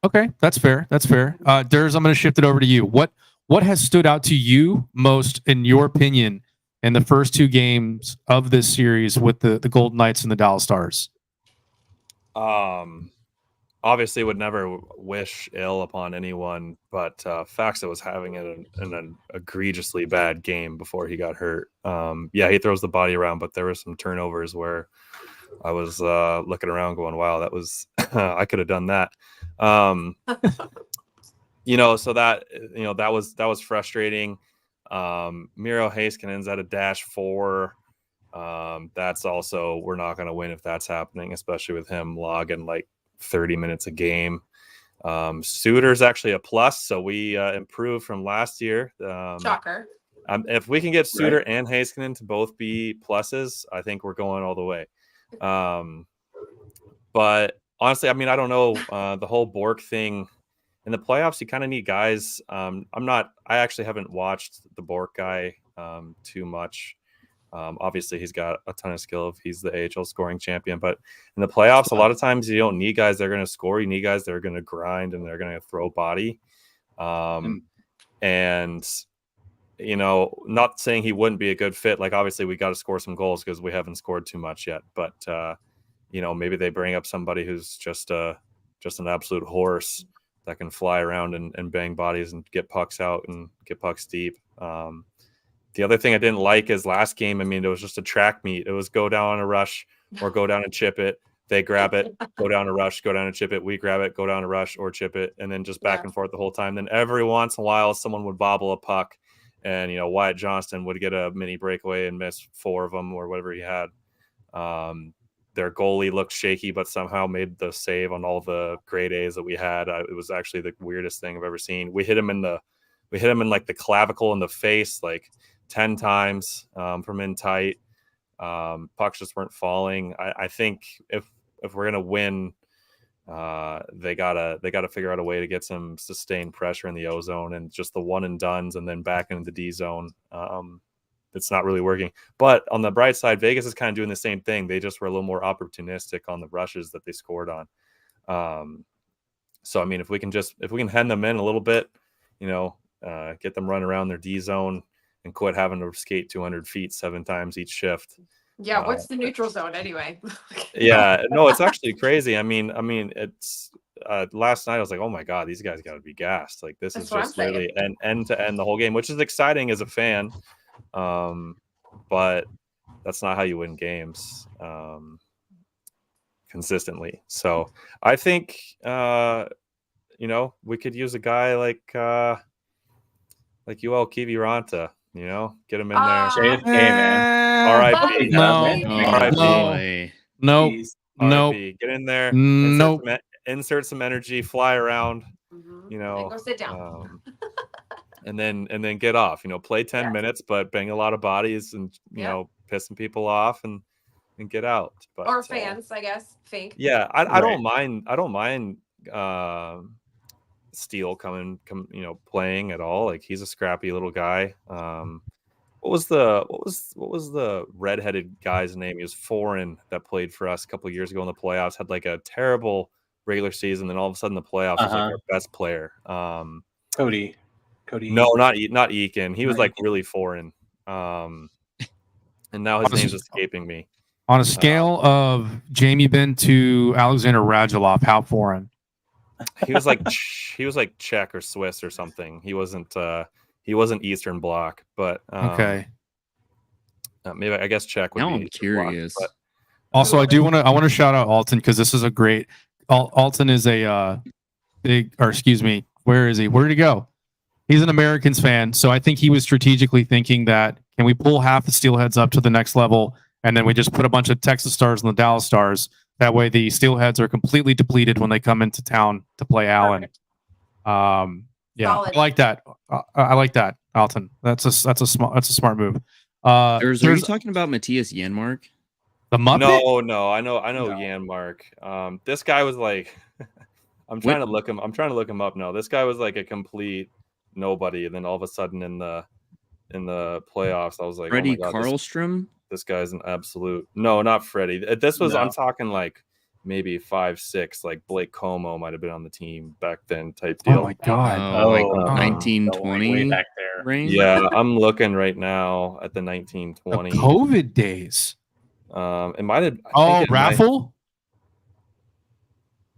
Okay, that's fair. That's fair. Durs, I'm going to shift it over to you. What has stood out to you most, in your opinion, in the first two games of this series with the Golden Knights and the Dallas Stars? Obviously would never wish ill upon anyone, but Faxa was having an egregiously bad game before he got hurt. Yeah, he throws the body around, but there were some turnovers where I was looking around going, wow, that was I could have done that. So that was frustrating. Miro Haskinen's at a -4. That's also, we're not going to win if that's happening, especially with him logging like 30 minutes a game. Suter's actually a plus, so we improved from last year. Shocker. If we can get Suter and Heiskanen to both be pluses, I think we're going all the way. But honestly, I mean, I don't know, the whole Bork thing in the playoffs, you kind of need guys. I actually haven't watched the Bork guy too much. Obviously, he's got a ton of skill if he's the AHL scoring champion. But in the playoffs, a lot of times you don't need guys that are going to score. You need guys that are going to grind and they're going to throw body. And, not saying he wouldn't be a good fit. Like, obviously, we got to score some goals because we haven't scored too much yet. But, maybe they bring up somebody who's just an absolute horse that can fly around and bang bodies and get pucks out and get pucks deep. The other thing I didn't like is last game, I mean, it was just a track meet. It was go down on a rush or go down and chip it. They grab it, go down a rush, go down and chip it. We grab it, go down a rush or chip it, and then just back and forth the whole time. Then every once in a while, someone would bobble a puck, and, Wyatt Johnston would get a mini breakaway and miss 4 of them or whatever he had. Their goalie looked shaky, but somehow made the save on all the grade A's that we had. It was actually the weirdest thing I've ever seen. We hit him in like the clavicle in the face, like 10 times from in tight. Pucks just weren't falling. I think if we're gonna win, they gotta figure out a way to get some sustained pressure in the O zone and just the one and dones and then back into the D zone. It's not really working. But on the bright side, Vegas is kind of doing the same thing. They just were a little more opportunistic on the rushes that they scored on. So I mean, if we can hen them in a little bit, get them run around their D zone and quit having to skate 200 feet 7 times each shift. Yeah, what's the neutral zone anyway? Yeah, no, it's actually crazy. I mean, it's last night I was like, oh my God, these guys got to be gassed. Like, this is just really an end to end the whole game, which is exciting as a fan. But that's not how you win games consistently. So I think, we could use a guy like Yoel Kiviranta. Get him in there. JFK, man. R.I.P. No. Get in there. No. Insert some energy. Fly around. And go sit down. And then get off. Play 10 minutes, but bang a lot of bodies and piss some people off and get out. But, or fans, I guess. Fake. Yeah, I don't mind. I don't mind. Steele playing at all. Like, he's a scrappy little guy. What was the redheaded guy's name? He was foreign that played for us a couple of years ago in the playoffs. Had like a terrible regular season, then all of a sudden the playoffs was like our best player. Cody. No, not Eakin. He was like really foreign. And now his name's escaping me. On a scale of Jamie Benn to Alexander Radulov, how foreign? He was like Czech or Swiss or something. He wasn't Eastern Bloc, but okay. Maybe I guess Czech would now be. I'm curious. Bloc, also, I want to shout out Alton because this is a great. Alton is a where is he? Where did he go? He's an Americans fan, so I think he was strategically thinking that, can we pull half the Steelheads up to the next level, and then we just put a bunch of Texas Stars and the Dallas Stars. That way, the Steelheads are completely depleted when they come into town to play Allen. Yeah, Solid. I like that. I like that, Alton. That's a smart move. Are you talking about Matthias Janmark? The Muppet? No, I know Janmark. This guy was like, I'm trying to look him up now. This guy was like a complete nobody, and then all of a sudden in the in the playoffs. I was like, Freddie oh my god, Karlstrom. this guy's an absolute. No, not Freddie. This was No. I'm talking like maybe 5'6", like Blake Como might have been on the team back then type deal. Oh my god. Like Oh, 1920 way back there. range. Yeah, I'm looking right now at the The 1920. COVID days. It might have. Oh, Raffle?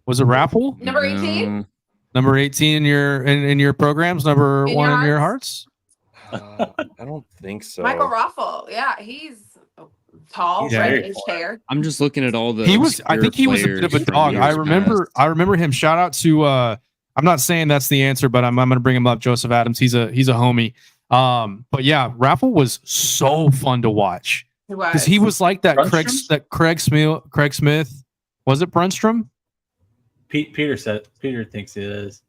Was it Raffle? Number 18? No. Number 18 in your programs, number In 1 your in your hearts? hearts? I don't think so. Michael Raffle. Yeah, he's tall, He's very reddish tall. hair. I'm just looking at all the. I think he was a bit of a obscure dog. players from years past. I remember him. Shout out to I'm not saying that's the answer, but I'm going to bring him up. Joseph Adams. He's a homie. But yeah, Raffle was so fun to watch because he was like that Craig Smith. Was it Brunstrom? Peter thinks it is.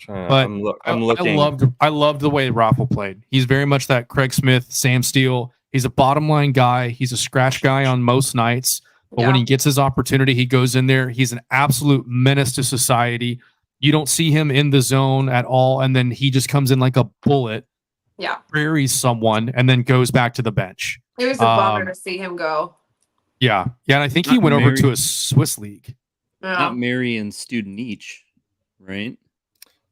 But I'm looking. I loved the way Raffle played. He's very much that Craig Smith, Sam Steele. He's a bottom line guy. He's a scratch guy on most nights. But when he gets his opportunity, he goes in there. He's an absolute menace to society. You don't see him in the zone at all. And then he just comes in like a bullet, Yeah. buries someone, and then goes back to the bench. It was a bummer to see him go. Yeah. Yeah. And I think he Not went over married. to a Swiss league. Yeah. Not Mary and student each, right?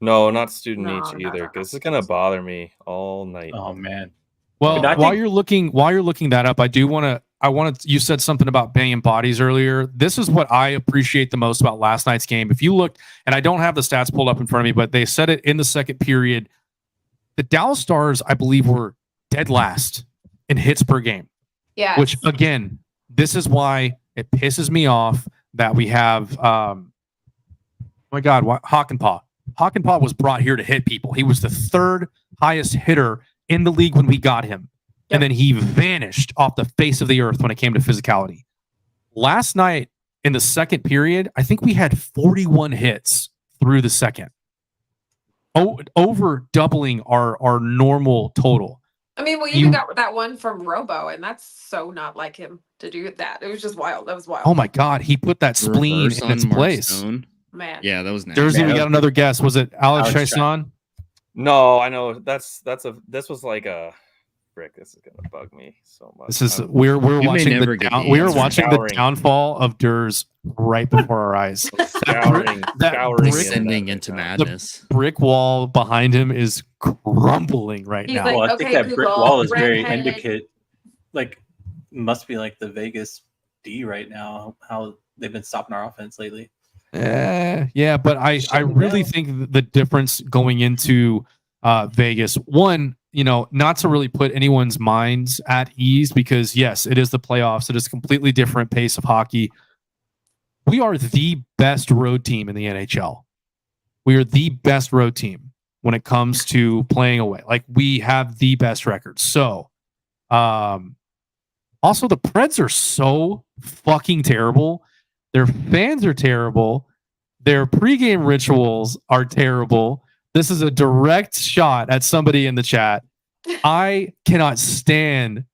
No, not student No, each no, either, no, because no. it's gonna bother me all night. Oh man. Well, But I while think- you're looking that up, you said something about banging bodies earlier. This is what I appreciate the most about last night's game. If you looked, and I don't have the stats pulled up in front of me, but they said it in the second period. The Dallas Stars, I believe, were dead last in hits per game, Yeah. which again, this is why it pisses me off that we have, oh my God, Hockenpah. Hockenpah was brought here to hit people. He was the third highest hitter in the league when we got him. And then he vanished off the face of the earth when it came to physicality. Last night in the second period, I think we had 41 hits through the second. Over doubling our normal total. I mean, we even got that one from Robo, and that's so not like him to do that. It was just wild. That was wild. Oh my God, he put that spleen Reverse in on its Mark place. Stone. Man. Yeah, that was nasty. Jersey, Man, we that got was- another guess. Was it Alex Alex Chasson? No, I know this was like a frick. This is gonna bug me so much. This is we're may watching never get the we were answer. watching the Scouring. downfall of Durs right before our eyes. scouring, that scouring brick- Descending that into right now. madness. Brick wall behind him is crumbling right He's now. like, Well, I okay, think that brick Google, wall is very redheaded. indicate, like, must be like the Vegas D right now. How they've been stopping our offense lately. Yeah, but I Shutting really down. think the difference going into Vegas, one, not to really put anyone's minds at ease, because yes, it is the playoffs. It is a completely different pace of hockey. We are the best road team in the NHL. We are the best road team when it comes to playing away. Like, we have the best record. So, also the Preds are so fucking terrible. Their fans are terrible. Their pregame rituals are terrible. This is a direct shot at somebody in the chat. I cannot stand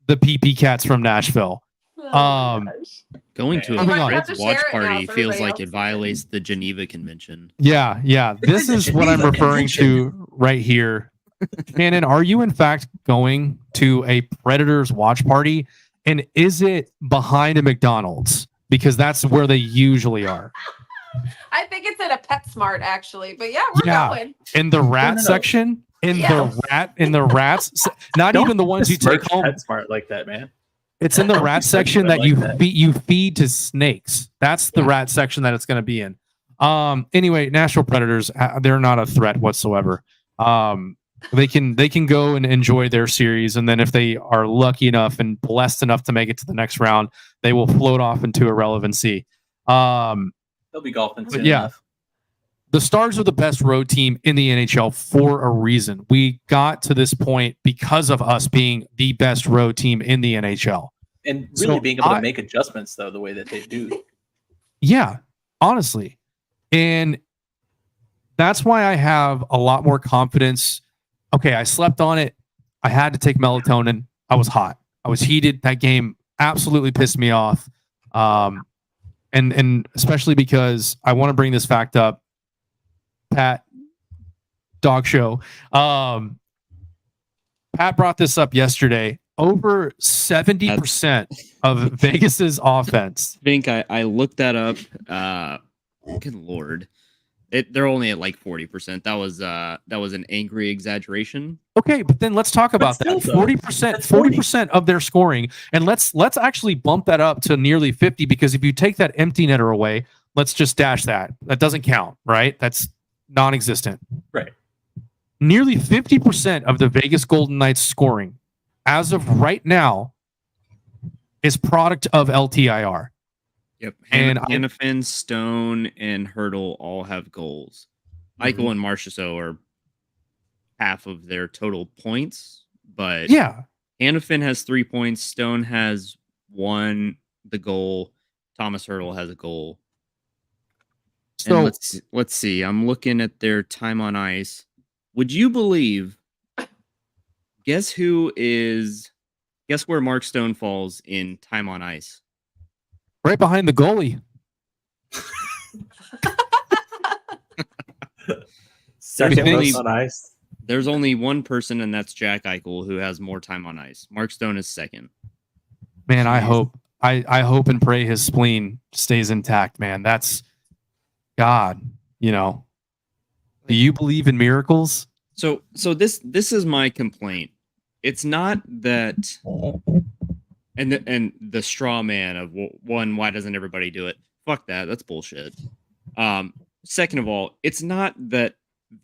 the PP Cats from Nashville. Oh my gosh. Going to a You might have to Preds watch share it now party so feels everybody like else it can violates the Geneva Convention. Yeah. This is what I'm referring to right here. Shannon, are you in fact going to a Predators watch party? And is it behind a McDonald's? Because that's where they usually are. I think it's at a PetSmart actually, but yeah, we're going. In the rat No. section? In Yes. the rats, not Don't even the ones you take Smirch home. PetSmart like that, man. It's in the Don't rat be section sexual that you like that. you feed to snakes. That's the rat section that it's going to be in. Anyway, Nashville Predators, they're not a threat whatsoever. They can go and enjoy their series, and then if they are lucky enough and blessed enough to make it to the next round, they will float off into irrelevancy. They'll be golfing But soon yeah. enough. The Stars are the best road team in the NHL for a reason. We got to this point because of us being the best road team in the NHL. And really So being able I- to make adjustments though, the way that they do. Yeah, honestly. And that's why I have a lot more confidence. Okay, I slept on it. I had to take melatonin. I was hot. I was heated. That game absolutely pissed me off. And especially because I want to bring this fact up. Pat, dog show. Pat brought this up yesterday. Over 70% of Vegas's offense. I think I looked that up. Good Lord. They're only at like 40%. That was an angry exaggeration. Okay, but then let's talk about that. still, though, 40%, that's 40. 40% of their scoring. And let's actually bump that up to nearly 50, because if you take that empty netter away, let's just dash that. That doesn't count, right? That's non-existent. Right. Nearly 50% of the Vegas Golden Knights scoring as of right now is product of LTIR. Yep. And Hannafin, Stone, and Hurdle all have goals. Eichel and Marchessault are half of their total points, but Yeah. Hannafin has 3 points. Stone has 1, the goal. Thomas Hurdle has a goal. So And let's see. I'm looking at their time on ice. Would you believe? Guess where Mark Stone falls in time on ice? right behind the goalie. Second think- most on ice. There's only one person, and that's Jack Eichel, who has more time on ice. Mark Stone is second. Man, I hope and pray his spleen stays intact, man. That's God, you know. Do you believe in miracles? So this is my complaint. It's not that, and the straw man of one, why doesn't everybody do it? Fuck that. That's bullshit. Second of all, it's not that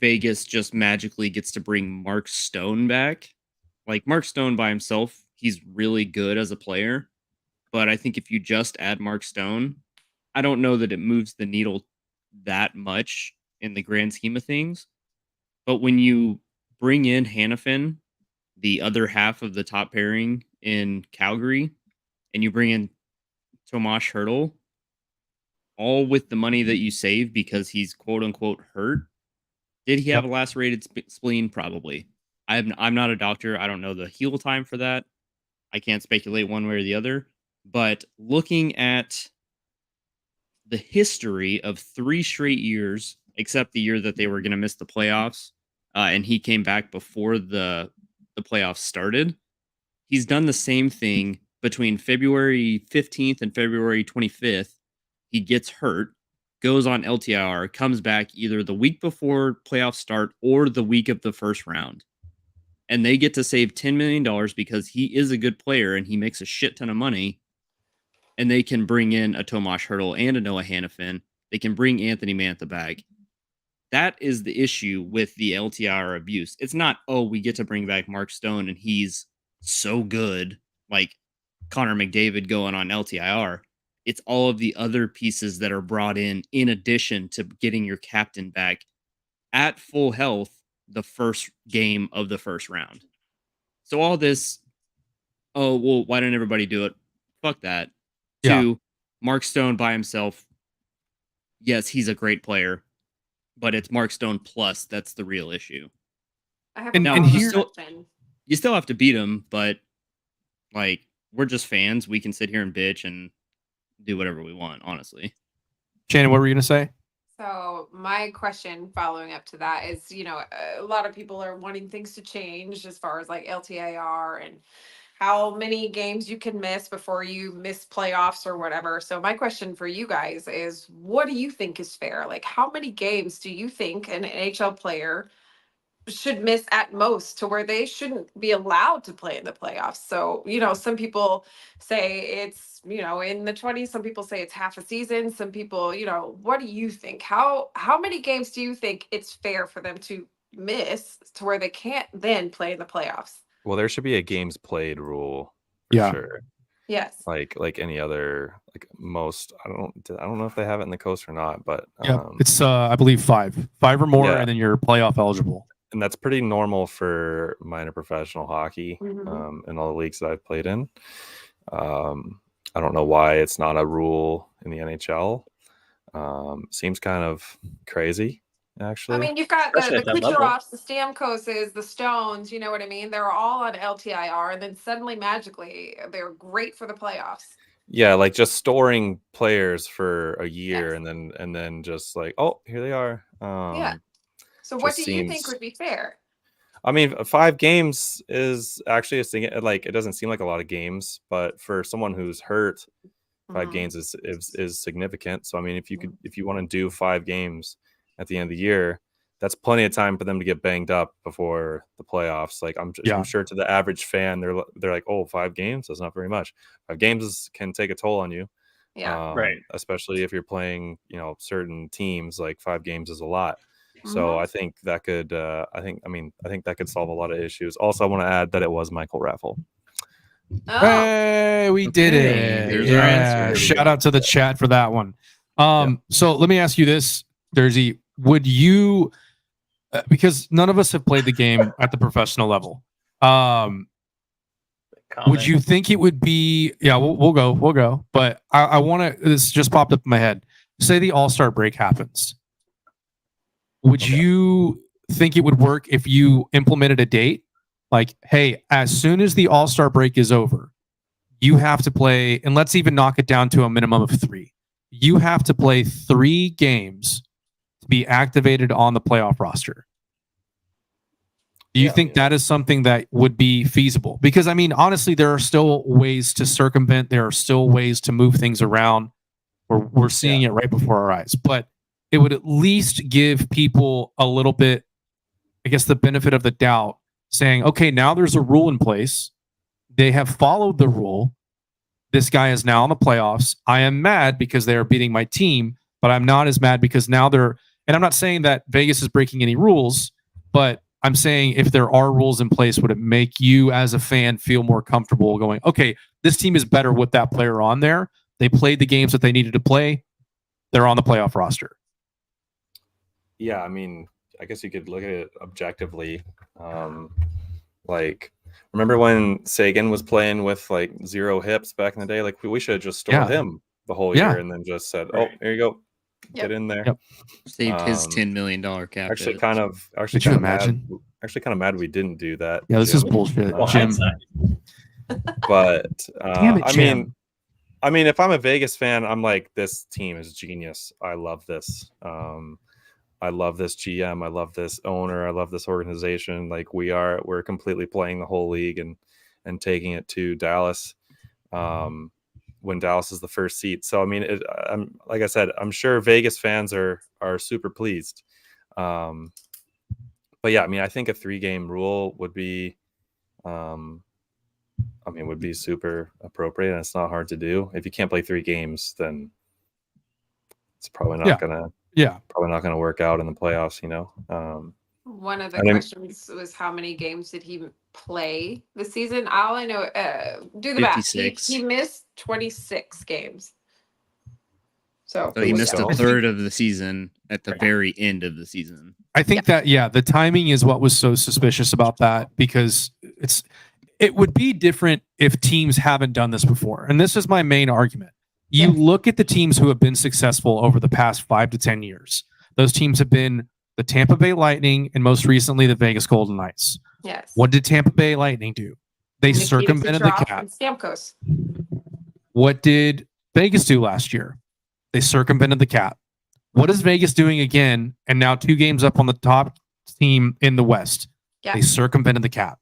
Vegas just magically gets to bring Mark Stone back. Like, Mark Stone by himself, he's really good as a player. But I think if you just add Mark Stone, I don't know that it moves the needle that much in the grand scheme of things. But when you bring in Hannafin, the other half of the top pairing in Calgary, and you bring in Tomas Hertl, all with the money that you save because he's quote unquote hurt. Did he have a lacerated spleen? Probably. I'm not a doctor. I don't know the heal time for that. I can't speculate one way or the other. But looking at the history of 3 straight years, except the year that they were going to miss the playoffs, and he came back before the playoffs started, he's done the same thing between February 15th and February 25th. He gets hurt, goes on LTIR, comes back either the week before playoffs start or the week of the first round. And they get to save $10 million because he is a good player and he makes a shit ton of money. And they can bring in a Tomas Hertl and a Noah Hannafin. They can bring Anthony Mantha back. That is the issue with the LTIR abuse. It's not, oh, we get to bring back Mark Stone and he's so good, like Connor McDavid going on LTIR. It's all of the other pieces that are brought in addition to getting your captain back at full health the first game of the first round. So all this, oh, well, why didn't everybody do it? Fuck that. Yeah. 2, Mark Stone by himself. Yes, he's a great player, but it's Mark Stone plus that's the real issue. I have And- a and follow-up here- question. You still have to beat him, but like, we're just fans. We can sit here and bitch and do whatever we want, honestly. Shannon, what were you going to say? So my question following up to that is, a lot of people are wanting things to change as far as like LTIR and how many games you can miss before you miss playoffs or whatever. So my question for you guys is, what do you think is fair? Like, how many games do you think an NHL player should miss at most to where they shouldn't be allowed to play in the playoffs? So, some people say it's, in the 20s, some people say it's half a season, some people, what do you think? How many games do you think it's fair for them to miss to where they can't then play in the playoffs? Well, there should be a games played rule for Yeah. sure. Yes. Like any other, like most. I don't know if they have it in the coast or not, but Yeah, it's I believe 5 or more, Yeah. and then you're playoff eligible. and that's pretty normal for minor professional hockey Mhm. in all the leagues that I've played in. I don't know why it's not a rule in the NHL. Seems kind of crazy, actually. I mean, you've got Especially the at that level. Kucherovs, the Stamkoses, the Stones, you know what I mean? They're all on LTIR, and then suddenly, magically, they're great for the playoffs. Yeah, like just storing players for a year Yes. and then just like, oh, here they are. Yeah. So what do just you think seems- would be fair? I mean, 5 games is actually like it doesn't seem like a lot of games, but for someone who's hurt, 5 games is significant. So I mean, if you want to do 5 games at the end of the year, that's plenty of time for them to get banged up before the playoffs. Like I'm sure to the average fan, they're like, oh, 5 games, that's not very much. 5 games can take a toll on you. Yeah. Right. Especially if you're playing, certain teams, like 5 games is a lot. So I think that could, I think that could solve a lot of issues. Also, I want to add that it was Michael Raffle. Oh, Hey, we did it. There's our answer. There we Shout go. out to the chat for that one. So let me ask you this, Jersey. Would you, because none of us have played the game at the professional level, would you think it would be, we'll go. But I want to, this just popped up in my head. Say the All-Star break happens. Would you think it would work if you implemented a date? Like, hey, as soon as the All-Star break is over, you have to play, and let's even knock it down to a minimum of 3. You have to play 3 games to be activated on the playoff roster. Do you think that is something that would be feasible? Because, I mean, honestly, there are still ways to circumvent. There are still ways to move things around. We're seeing it right before our eyes. But it would at least give people a little bit, I guess, the benefit of the doubt, saying, okay, now there's a rule in place. They have followed the rule. This guy is now in the playoffs. I am mad because they are beating my team, but I'm not as mad because now they're, and I'm not saying that Vegas is breaking any rules, but I'm saying if there are rules in place, would it make you as a fan feel more comfortable going, okay, this team is better with that player on there. They played the games that they needed to play. They're on the playoff roster. Yeah, I mean, I guess you could look at it objectively. Like, remember when Sagan was playing with like 0 hips back in the day? Like, we should have just stored him the whole year and then just said, "Oh, here you go, get in there." Yep. Saved his $10 million cap. Actually, hit. kind of imagine? mad we didn't do that. Yeah, this Jim. is bullshit, Well, Jim. hindsight. But Damn it, Jim. I mean, if I'm a Vegas fan, I'm like, this team is genius. I love this. I love this GM. I love this owner. I love this organization. Like we're completely playing the whole league and taking it to Dallas when Dallas is the first seat. So, I mean, I'm like I said, I'm sure Vegas fans are super pleased. But yeah, I mean, I think a 3-game rule would be, would be super appropriate, and it's not hard to do. If you can't play 3 games, then it's probably not gonna work out in the playoffs, one of the questions was how many games did he play this season? All I know, do the math. 56. He missed 26 games. So he missed a So- third of the season at the very end of the season. I think that, the timing is what was so suspicious about that, because it would be different if teams haven't done this before. And this is my main argument. You look at the teams who have been successful over the past 5 to 10 years. Those teams have been the Tampa Bay Lightning and most recently the Vegas Golden Knights. Yes. What did Tampa Bay Lightning do? They Nikita circumvented the Kucherov cap. and Stamkos. What did Vegas do last year? They circumvented the cap. What is Vegas doing again? And now 2 games up on the top team in the West. Yeah. They circumvented the cap.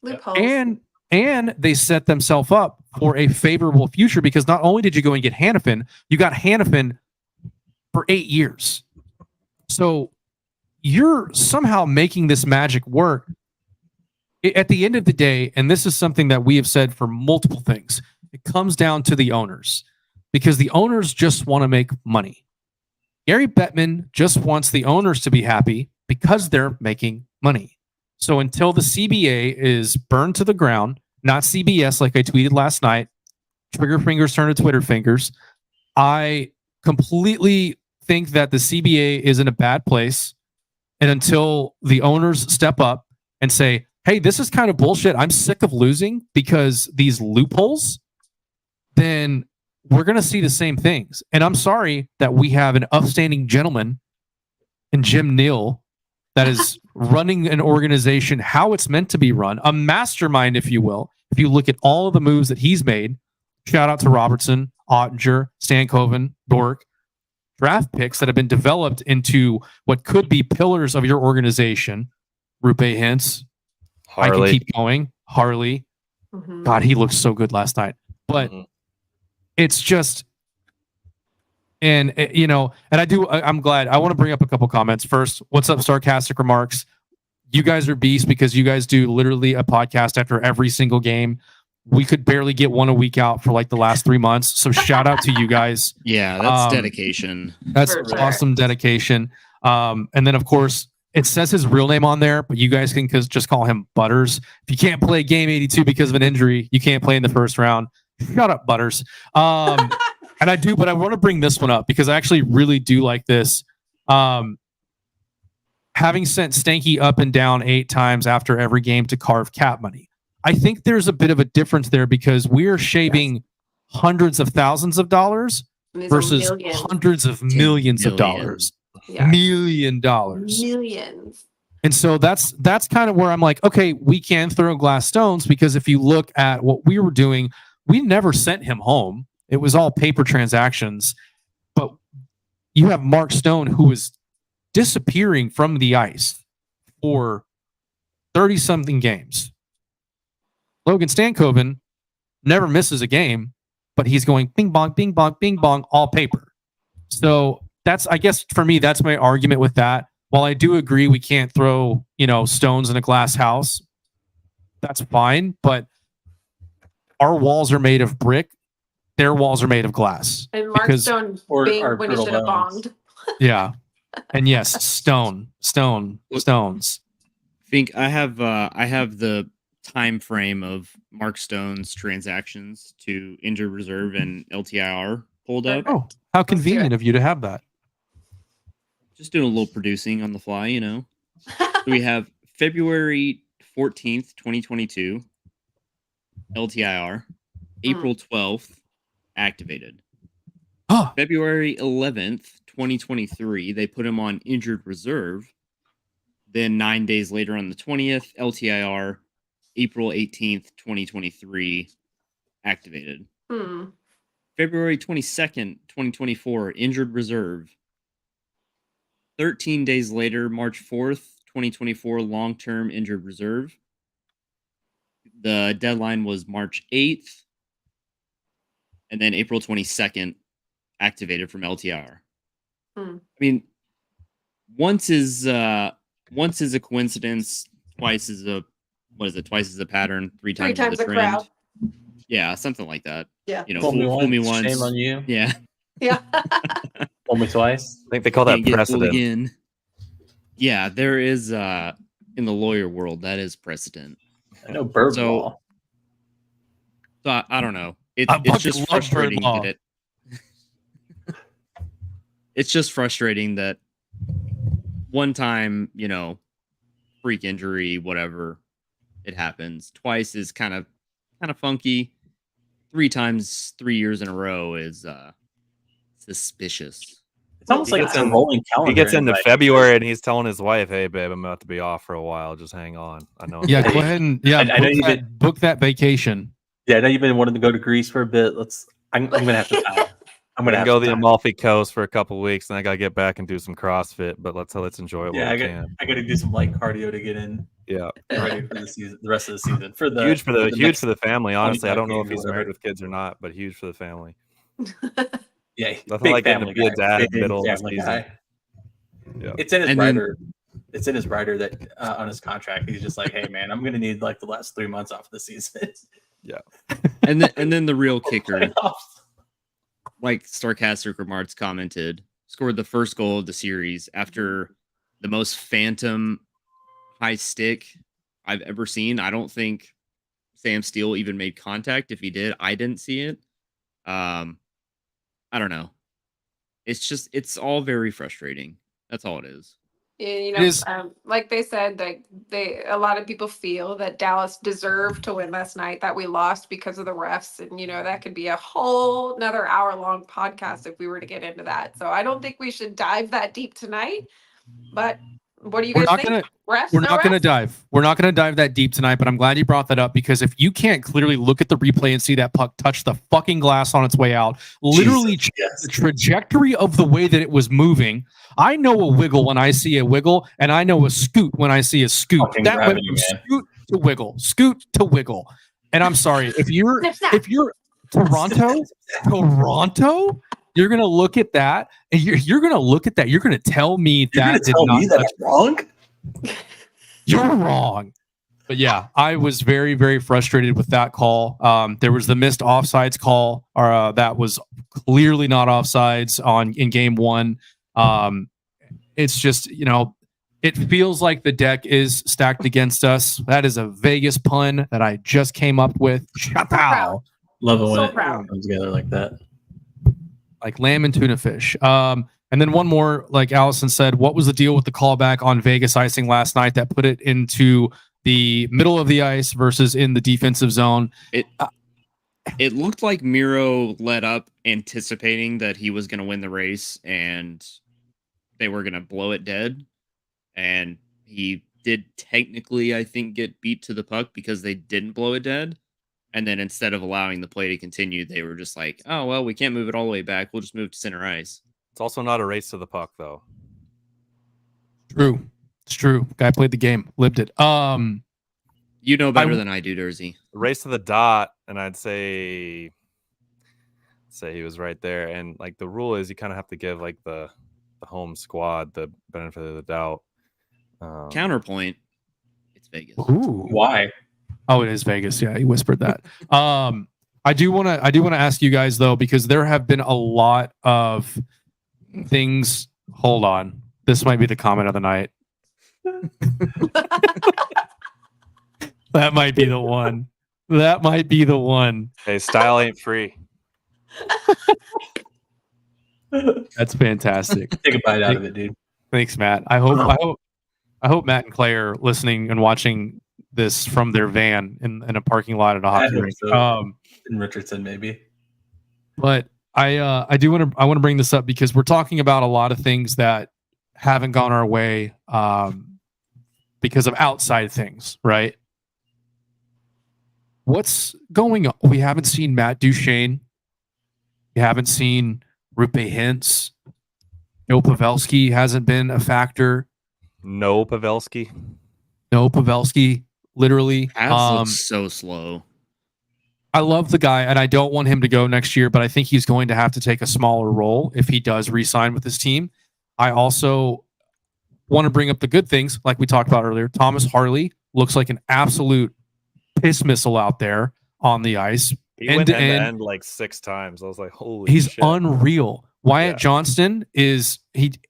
Loopholes. And they set themselves up for a favorable future, because not only did you go and get Hannafin, you got Hannafin for 8 years. So you're somehow making this magic work. At the end of the day, and this is something that we have said for multiple things, it comes down to the owners, because the owners just want to make money. Gary Bettman just wants the owners to be happy because they're making money. So until the CBA is burned to the ground, not CBS, like I tweeted last night, trigger fingers turn to Twitter fingers, I completely think that the CBA is in a bad place. And until the owners step up and say, hey, this is kind of bullshit, I'm sick of losing because these loopholes, then we're going to see the same things. And I'm sorry that we have an upstanding gentleman in Jim Neal that is running an organization how it's meant to be run, a mastermind, if you will. If you look at all of the moves that he's made, shout out to Robertson, Ottinger, Stankoven, Bork, draft picks that have been developed into what could be pillars of your organization. Rupe Hintz, I can Harley. keep going. Harley. Mhm. God, he looked so good last night. But it's just, and I'm glad. I want to bring up a couple comments. First, what's up, Sarcastic Remarks? You guys are beasts because you guys do literally a podcast after every single game. We could barely get one a week out for like the last 3 months. So shout out to you guys. Yeah, that's dedication. That's For sure. awesome dedication. And then, of course, it says his real name on there, but you guys can just call him Butters. If you can't play game 82 because of an injury, you can't play in the first round. Shut up, Butters. And I do, but I want to bring this one up because I actually really do like this. Having sent Stanky up and down 8 times after every game to carve cap money, I think there's a bit of a difference there because we're shaving hundreds of thousands of dollars And these are versus millions. hundreds of millions of million. dollars. Yeah. $1 million. Millions. And so that's kind of where I'm like, okay, we can throw glass stones because if you look at what we were doing, we never sent him home. It was all paper transactions. But you have Mark Stone who is disappearing from the ice for 30-something games. Logan Stankoven never misses a game, but he's going bing bong, bing bong, bing bong, all paper. So that's, I guess for me, that's my argument with that. While I do agree we can't throw, stones in a glass house, that's fine. But our walls are made of brick. Their walls are made of glass. And Mark Because- Stone Or banged when he brittle should have bones. bonged. Yeah. And yes, stones. Think I have the time frame of Mark Stone's transactions to injured reserve and LTIR pulled up. Oh, how convenient of you to have that. Just doing a little producing on the fly, So we have February 14th, 2022, LTIR. April 12th, activated. Oh, February 11th, 2023, they put him on injured reserve. Then 9 days later on the 20th, LTIR. April 18th, 2023, activated. February 22nd, 2024, injured reserve. 13 days later, March 4th, 2024, long-term injured reserve. The deadline was March 8th. And then April 22nd, activated from LTR. I mean, once is a coincidence, twice is a pattern, three times times a a trend. crowd. Yeah, something like that. Yeah. Fool me once. Shame on you. Yeah. Yeah. Fool me twice. I think they call that Can't get fooled precedent. again. Yeah, there is in the lawyer world that is precedent. I know bird So- law. So I don't know. I It's fucking just love frustrating bird law. that it's just frustrating that one time, freak injury, whatever, it happens. Twice is kind of funky. 3 times 3 years in a row is suspicious. It's almost He like gets it's a in- rolling calendar. He gets into invite. February and he's telling his wife, "Hey, babe, I'm about to be off for a while. Just hang on." I know. yeah, go ahead and I know you've book that vacation. Yeah, I know you've been wanting to go to Greece for a bit. I'm gonna have to. I'm I'm gonna gonna have go to the time. Amalfi Coast for a couple weeks, and I gotta get back and do some CrossFit. But let's enjoy it Yeah, while I we got can. to do some light cardio to get in Yeah, ready for the season, the rest of the season. For the huge for the next- family. Honestly, I don't know 25 if he's games or married whatever. with kids or not, but huge for the family. Yeah, Nothing big like getting to family be a guy, dad in the big middle of the family season. guy. Yeah. It's in his And then- rider. It's in his rider that on his contract. He's just like, hey man, I'm gonna need like the last 3 months off the season. And then the real kicker, like Sarcastic Remarks commented, scored the first goal of the series after the most phantom high stick I've ever seen. I don't think Sam Steele even made contact. If he did, I didn't see it. I don't know. It's all very frustrating. That's all it is. Yeah, It is- like they said, a lot of people feel that Dallas deserved to win last night, that we lost because of the refs. And, that could be a whole another hour-long podcast if we were to get into that. So I don't think we should dive that deep tonight. But what do you We're guys not think? gonna Refs? we're No not gonna refs? dive. We're not gonna dive that deep tonight, but I'm glad you brought that up because if you can't clearly look at the replay and see that puck touch the fucking glass on its way out, literally Jesus, yes. the trajectory of the way that it was moving. I know a wiggle when I see a wiggle, and I know a scoot when I see a scoot. Fucking That went gravity, from man. scoot to wiggle, scoot to wiggle. And I'm sorry, if you're Toronto, you're gonna look at that and you're gonna look at that. You're gonna tell me You're that gonna tell me that I'm wrong? you're wrong. But yeah, I was very, very frustrated with that call. There was the missed offsides call, that was clearly not offsides in game one. It's just, it feels like the deck is stacked against us. That is a Vegas pun that I just came up with. Chapow. Love it when So it proud. comes together like that. Like lamb and tuna fish. And then one more, like Allison said, what was the deal with the callback on Vegas icing last night that put it into the middle of the ice versus in the defensive zone? It looked like Miro let up anticipating that he was going to win the race and they were going to blow it dead. And he did technically, I think, get beat to the puck because they didn't blow it dead. And then instead of allowing the play to continue, they were just like, oh, well, we can't move it all the way back. We'll just move to center ice. It's also not a race to the puck, though. True. It's true. Guy played the game, lived it. You know better than I do, Dersey. Race to the dot, and I'd say he was right there. And like the rule is, you kind of have to give like the home squad the benefit of the doubt. Counterpoint, it's Vegas. Ooh. Why? Oh, it is Vegas. Yeah, he whispered that. I do want to ask you guys though, because there have been a lot of things. Hold on, this might be the comment of the night. That might be the one. That might be the one. Hey, style ain't free. That's fantastic. Take a bite out of it, dude. Thanks, Matt. I hope Matt and Clay are listening and watching this from their van in a parking lot at a hockey rink. So. In Richardson, maybe. But I want to bring this up because we're talking about a lot of things that haven't gone our way because of outside things, right? What's going on? We haven't seen Matt Duchesne. We haven't seen Rupe Hintz. No Pavelski hasn't been a factor. No Pavelski. Literally. Looks so slow. I love the guy, and I don't want him to go next year, but I think he's going to have to take a smaller role if he does re-sign with his team. I also want to bring up the good things, like we talked about earlier. Thomas Harley looks like an absolute piss missile out there on the ice. He went end like 6 times. I was like, holy he's shit. Unreal. Wyatt Johnston he's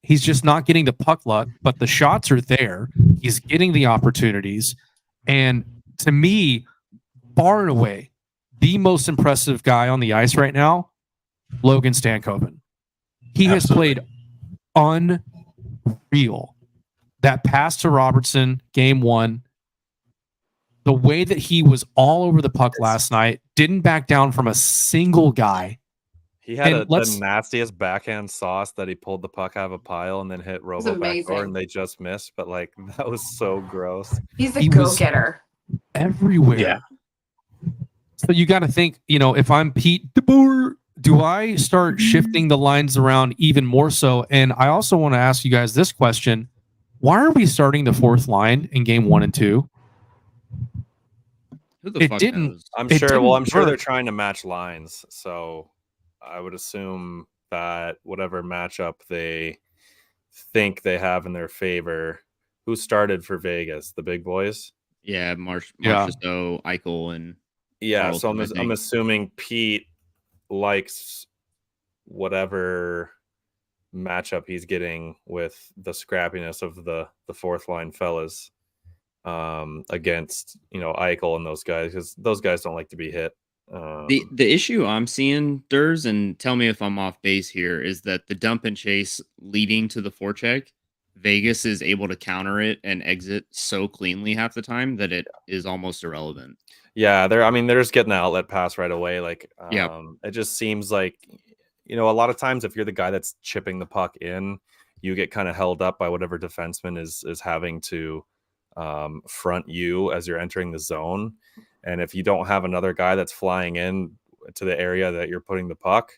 just not getting the puck luck, but the shots are there. He's getting the opportunities. And to me, far and away, the most impressive guy on the ice right now, Logan Stankoven. He has played unreal. That pass to Robertson, game 1, the way that he was all over the puck last night, didn't back down from a single guy. He had the nastiest backhand sauce that he pulled the puck out of a pile and then hit Robo backdoor and they just missed. But like that was so gross. He's a go-getter. Everywhere. Yeah. So you got to think, if I'm Pete DeBoer, do I start shifting the lines around even more so? And I also want to ask you guys this question. Why are we starting the 4th line in game 1 and 2? Who the fuck knows? I'm sure they're trying to match lines. So I would assume that whatever matchup they think they have in their favor, who started for Vegas? The big boys? Yeah, Marchessault, Eichel, and so I'm assuming Pete likes whatever matchup he's getting with the scrappiness of the 4th line fellas against Eichel and those guys, because those guys don't like to be hit. The issue I'm seeing, Durs, and tell me if I'm off base here, is that the dump and chase leading to the forecheck, Vegas is able to counter it and exit so cleanly half the time that it is almost irrelevant. Yeah, they're just getting the outlet pass right away. Like, it just seems like, a lot of times if you're the guy that's chipping the puck in, you get kind of held up by whatever defenseman is having to front you as you're entering the zone. And if you don't have another guy that's flying in to the area that you're putting the puck,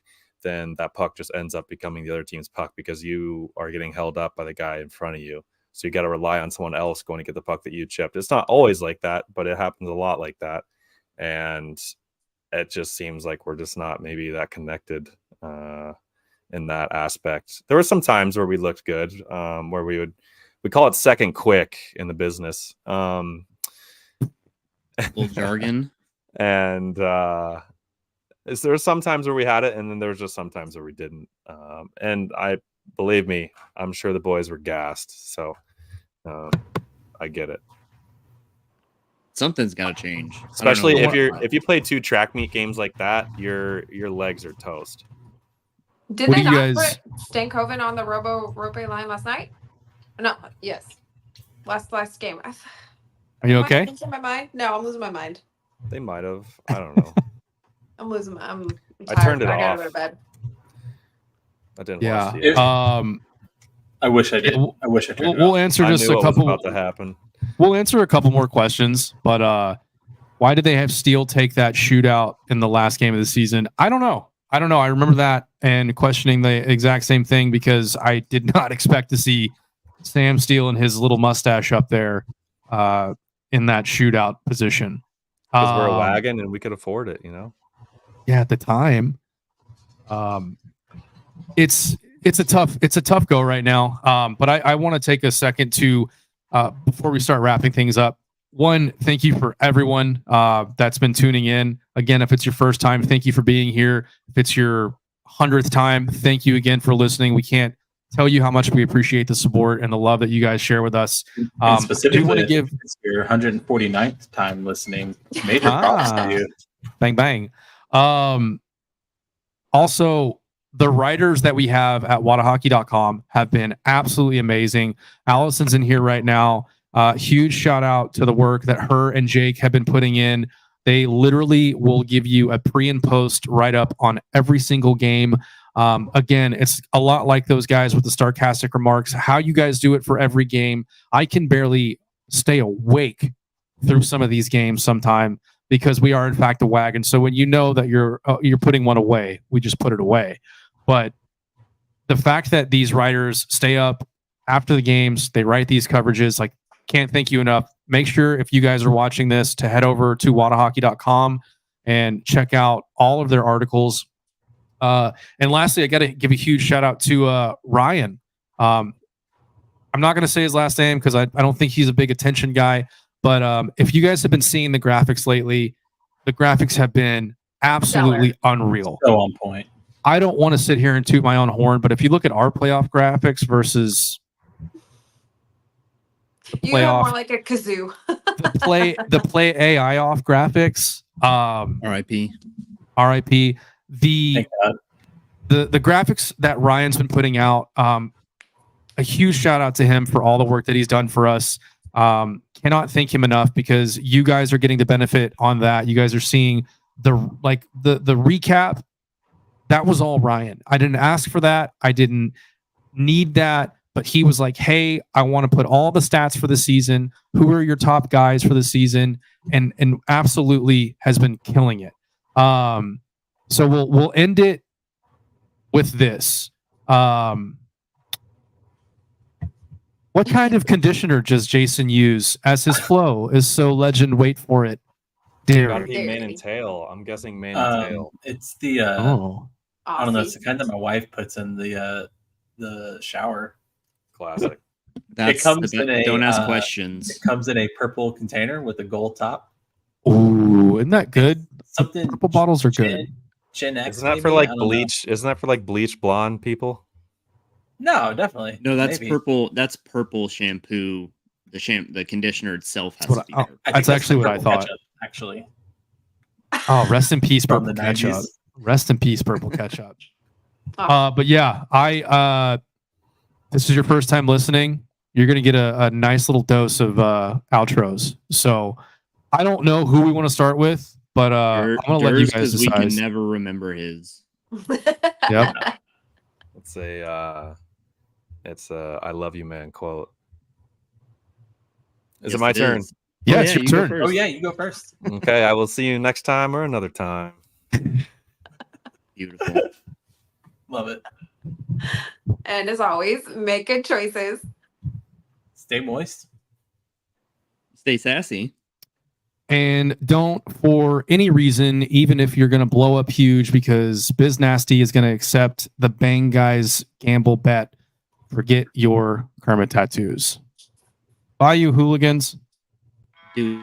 then that puck just ends up becoming the other team's puck because you are getting held up by the guy in front of you. So you got to rely on someone else going to get the puck that you chipped. It's not always like that, but it happens a lot like that. And it just seems like we're just not maybe that connected in that aspect. There were some times where we looked good, where we call it second quick in the business. Little jargon. And there were some times where we had it, and then there was just some times where we didn't. And believe me, I'm sure the boys were gassed. So I get it. Something's got to change. Especially if you play 2 track meet games like that, your legs are toast. Did What they do you not guys- put Stankoven on the Rope line last night? No, yes. Last game. Are you Am I okay? losing my mind? No, I'm losing my mind. They might have. I don't know. I'm losing my I'm I tired. turned it I gotta off. go to bed. I didn't Yeah. watch the I wish I did. Yeah, I wish I turned it We'll off. answer I just knew a what was couple. about to happen. We'll answer a couple more questions, but why did they have Steele take that shootout in the last game of the season? I don't know. I remember that and questioning the exact same thing because I did not expect to see Sam Steele and his little mustache up there in that shootout position. Because we're a wagon and we could afford it, Yeah, at the time. It's a tough go right now. But I want to take a second to before we start wrapping things up. One, thank you for everyone that's been tuning in. Again, if it's your first time, thank you for being here. If it's your 100th time, thank you again for listening. We can't tell you how much we appreciate the support and the love that you guys share with us. And specifically, want to give it's your 149th time listening. Major props to you. bang bang. Also, the writers that we have at Whatahockey.com have been absolutely amazing. Allison's in here right now. Huge shout out to the work that her and Jake have been putting in. They literally will give you a pre and post write up on every single game. Again, it's a lot like those guys with the sarcastic remarks. How you guys do it for every game. I can barely stay awake through some of these games sometime because we are in fact a wagon. So when you know that you're putting one away, we just put it away. But the fact that these writers stay up after the games, they write these coverages, like, can't thank you enough. Make sure if you guys are watching this to head over to Whatahockey.com and check out all of their articles. And lastly, I got to give a huge shout out to Ryan. I'm not going to say his last name because I don't think he's a big attention guy. But if you guys have been seeing the graphics lately, the graphics have been absolutely unreal. So on point. I don't want to sit here and toot my own horn, but if you look at our playoff graphics versus the You have more playoff, like a kazoo. the play AI off graphics, R.I.P. RIP, the Thank God. the graphics that Ryan's been putting out, a huge shout out to him for all the work that he's done for us. Cannot thank him enough because you guys are getting the benefit on that. You guys are seeing the recap. That was all Ryan. I didn't ask for that. I didn't need that, but he was like, "Hey, I want to put all the stats for the season. Who are your top guys for the season?" And absolutely has been killing it. So we'll end it with this. What kind of conditioner does Jason use as his flow is so legend? Wait for it. Gotta Dairy. be mane and tail. I'm guessing mane and tail. It's the Oh, I don't know. It's the kind that my wife puts in the shower. Classic. That's comes the in a, don't ask It questions. comes in a purple container with a gold top. ooh, isn't that good? Something Purple bottles are good. Gen X. Isn't that for maybe? like I don't know. bleach? Isn't that for like bleach blonde people? No, definitely. No, that's Maybe. purple. That's purple shampoo. The conditioner itself has That's to be what purple. I think That's actually the what I purple thought. ketchup, actually, Oh, rest in peace, from purple the ketchup. 90s. Rest in peace, purple ketchup. Oh. But yeah, this is your first time listening. You're gonna get a nice little dose of outros. So I don't know who we want to start with, but I'm gonna let you Yours, guys 'cause we decide. can never remember his. Yep. It's a I love you man quote. Is Yes, it my turn? is. Yeah, Oh, it's your you go turn. first. Oh yeah, you go first. Okay, I will see you next time or another time. Beautiful. Love it. And as always, make good choices. Stay moist. Stay sassy. And don't, for any reason, even if you're going to blow up huge because Biz Nasty is going to accept the Bang Guys gamble bet, forget your Kermit tattoos. Bye, you hooligans. Dude.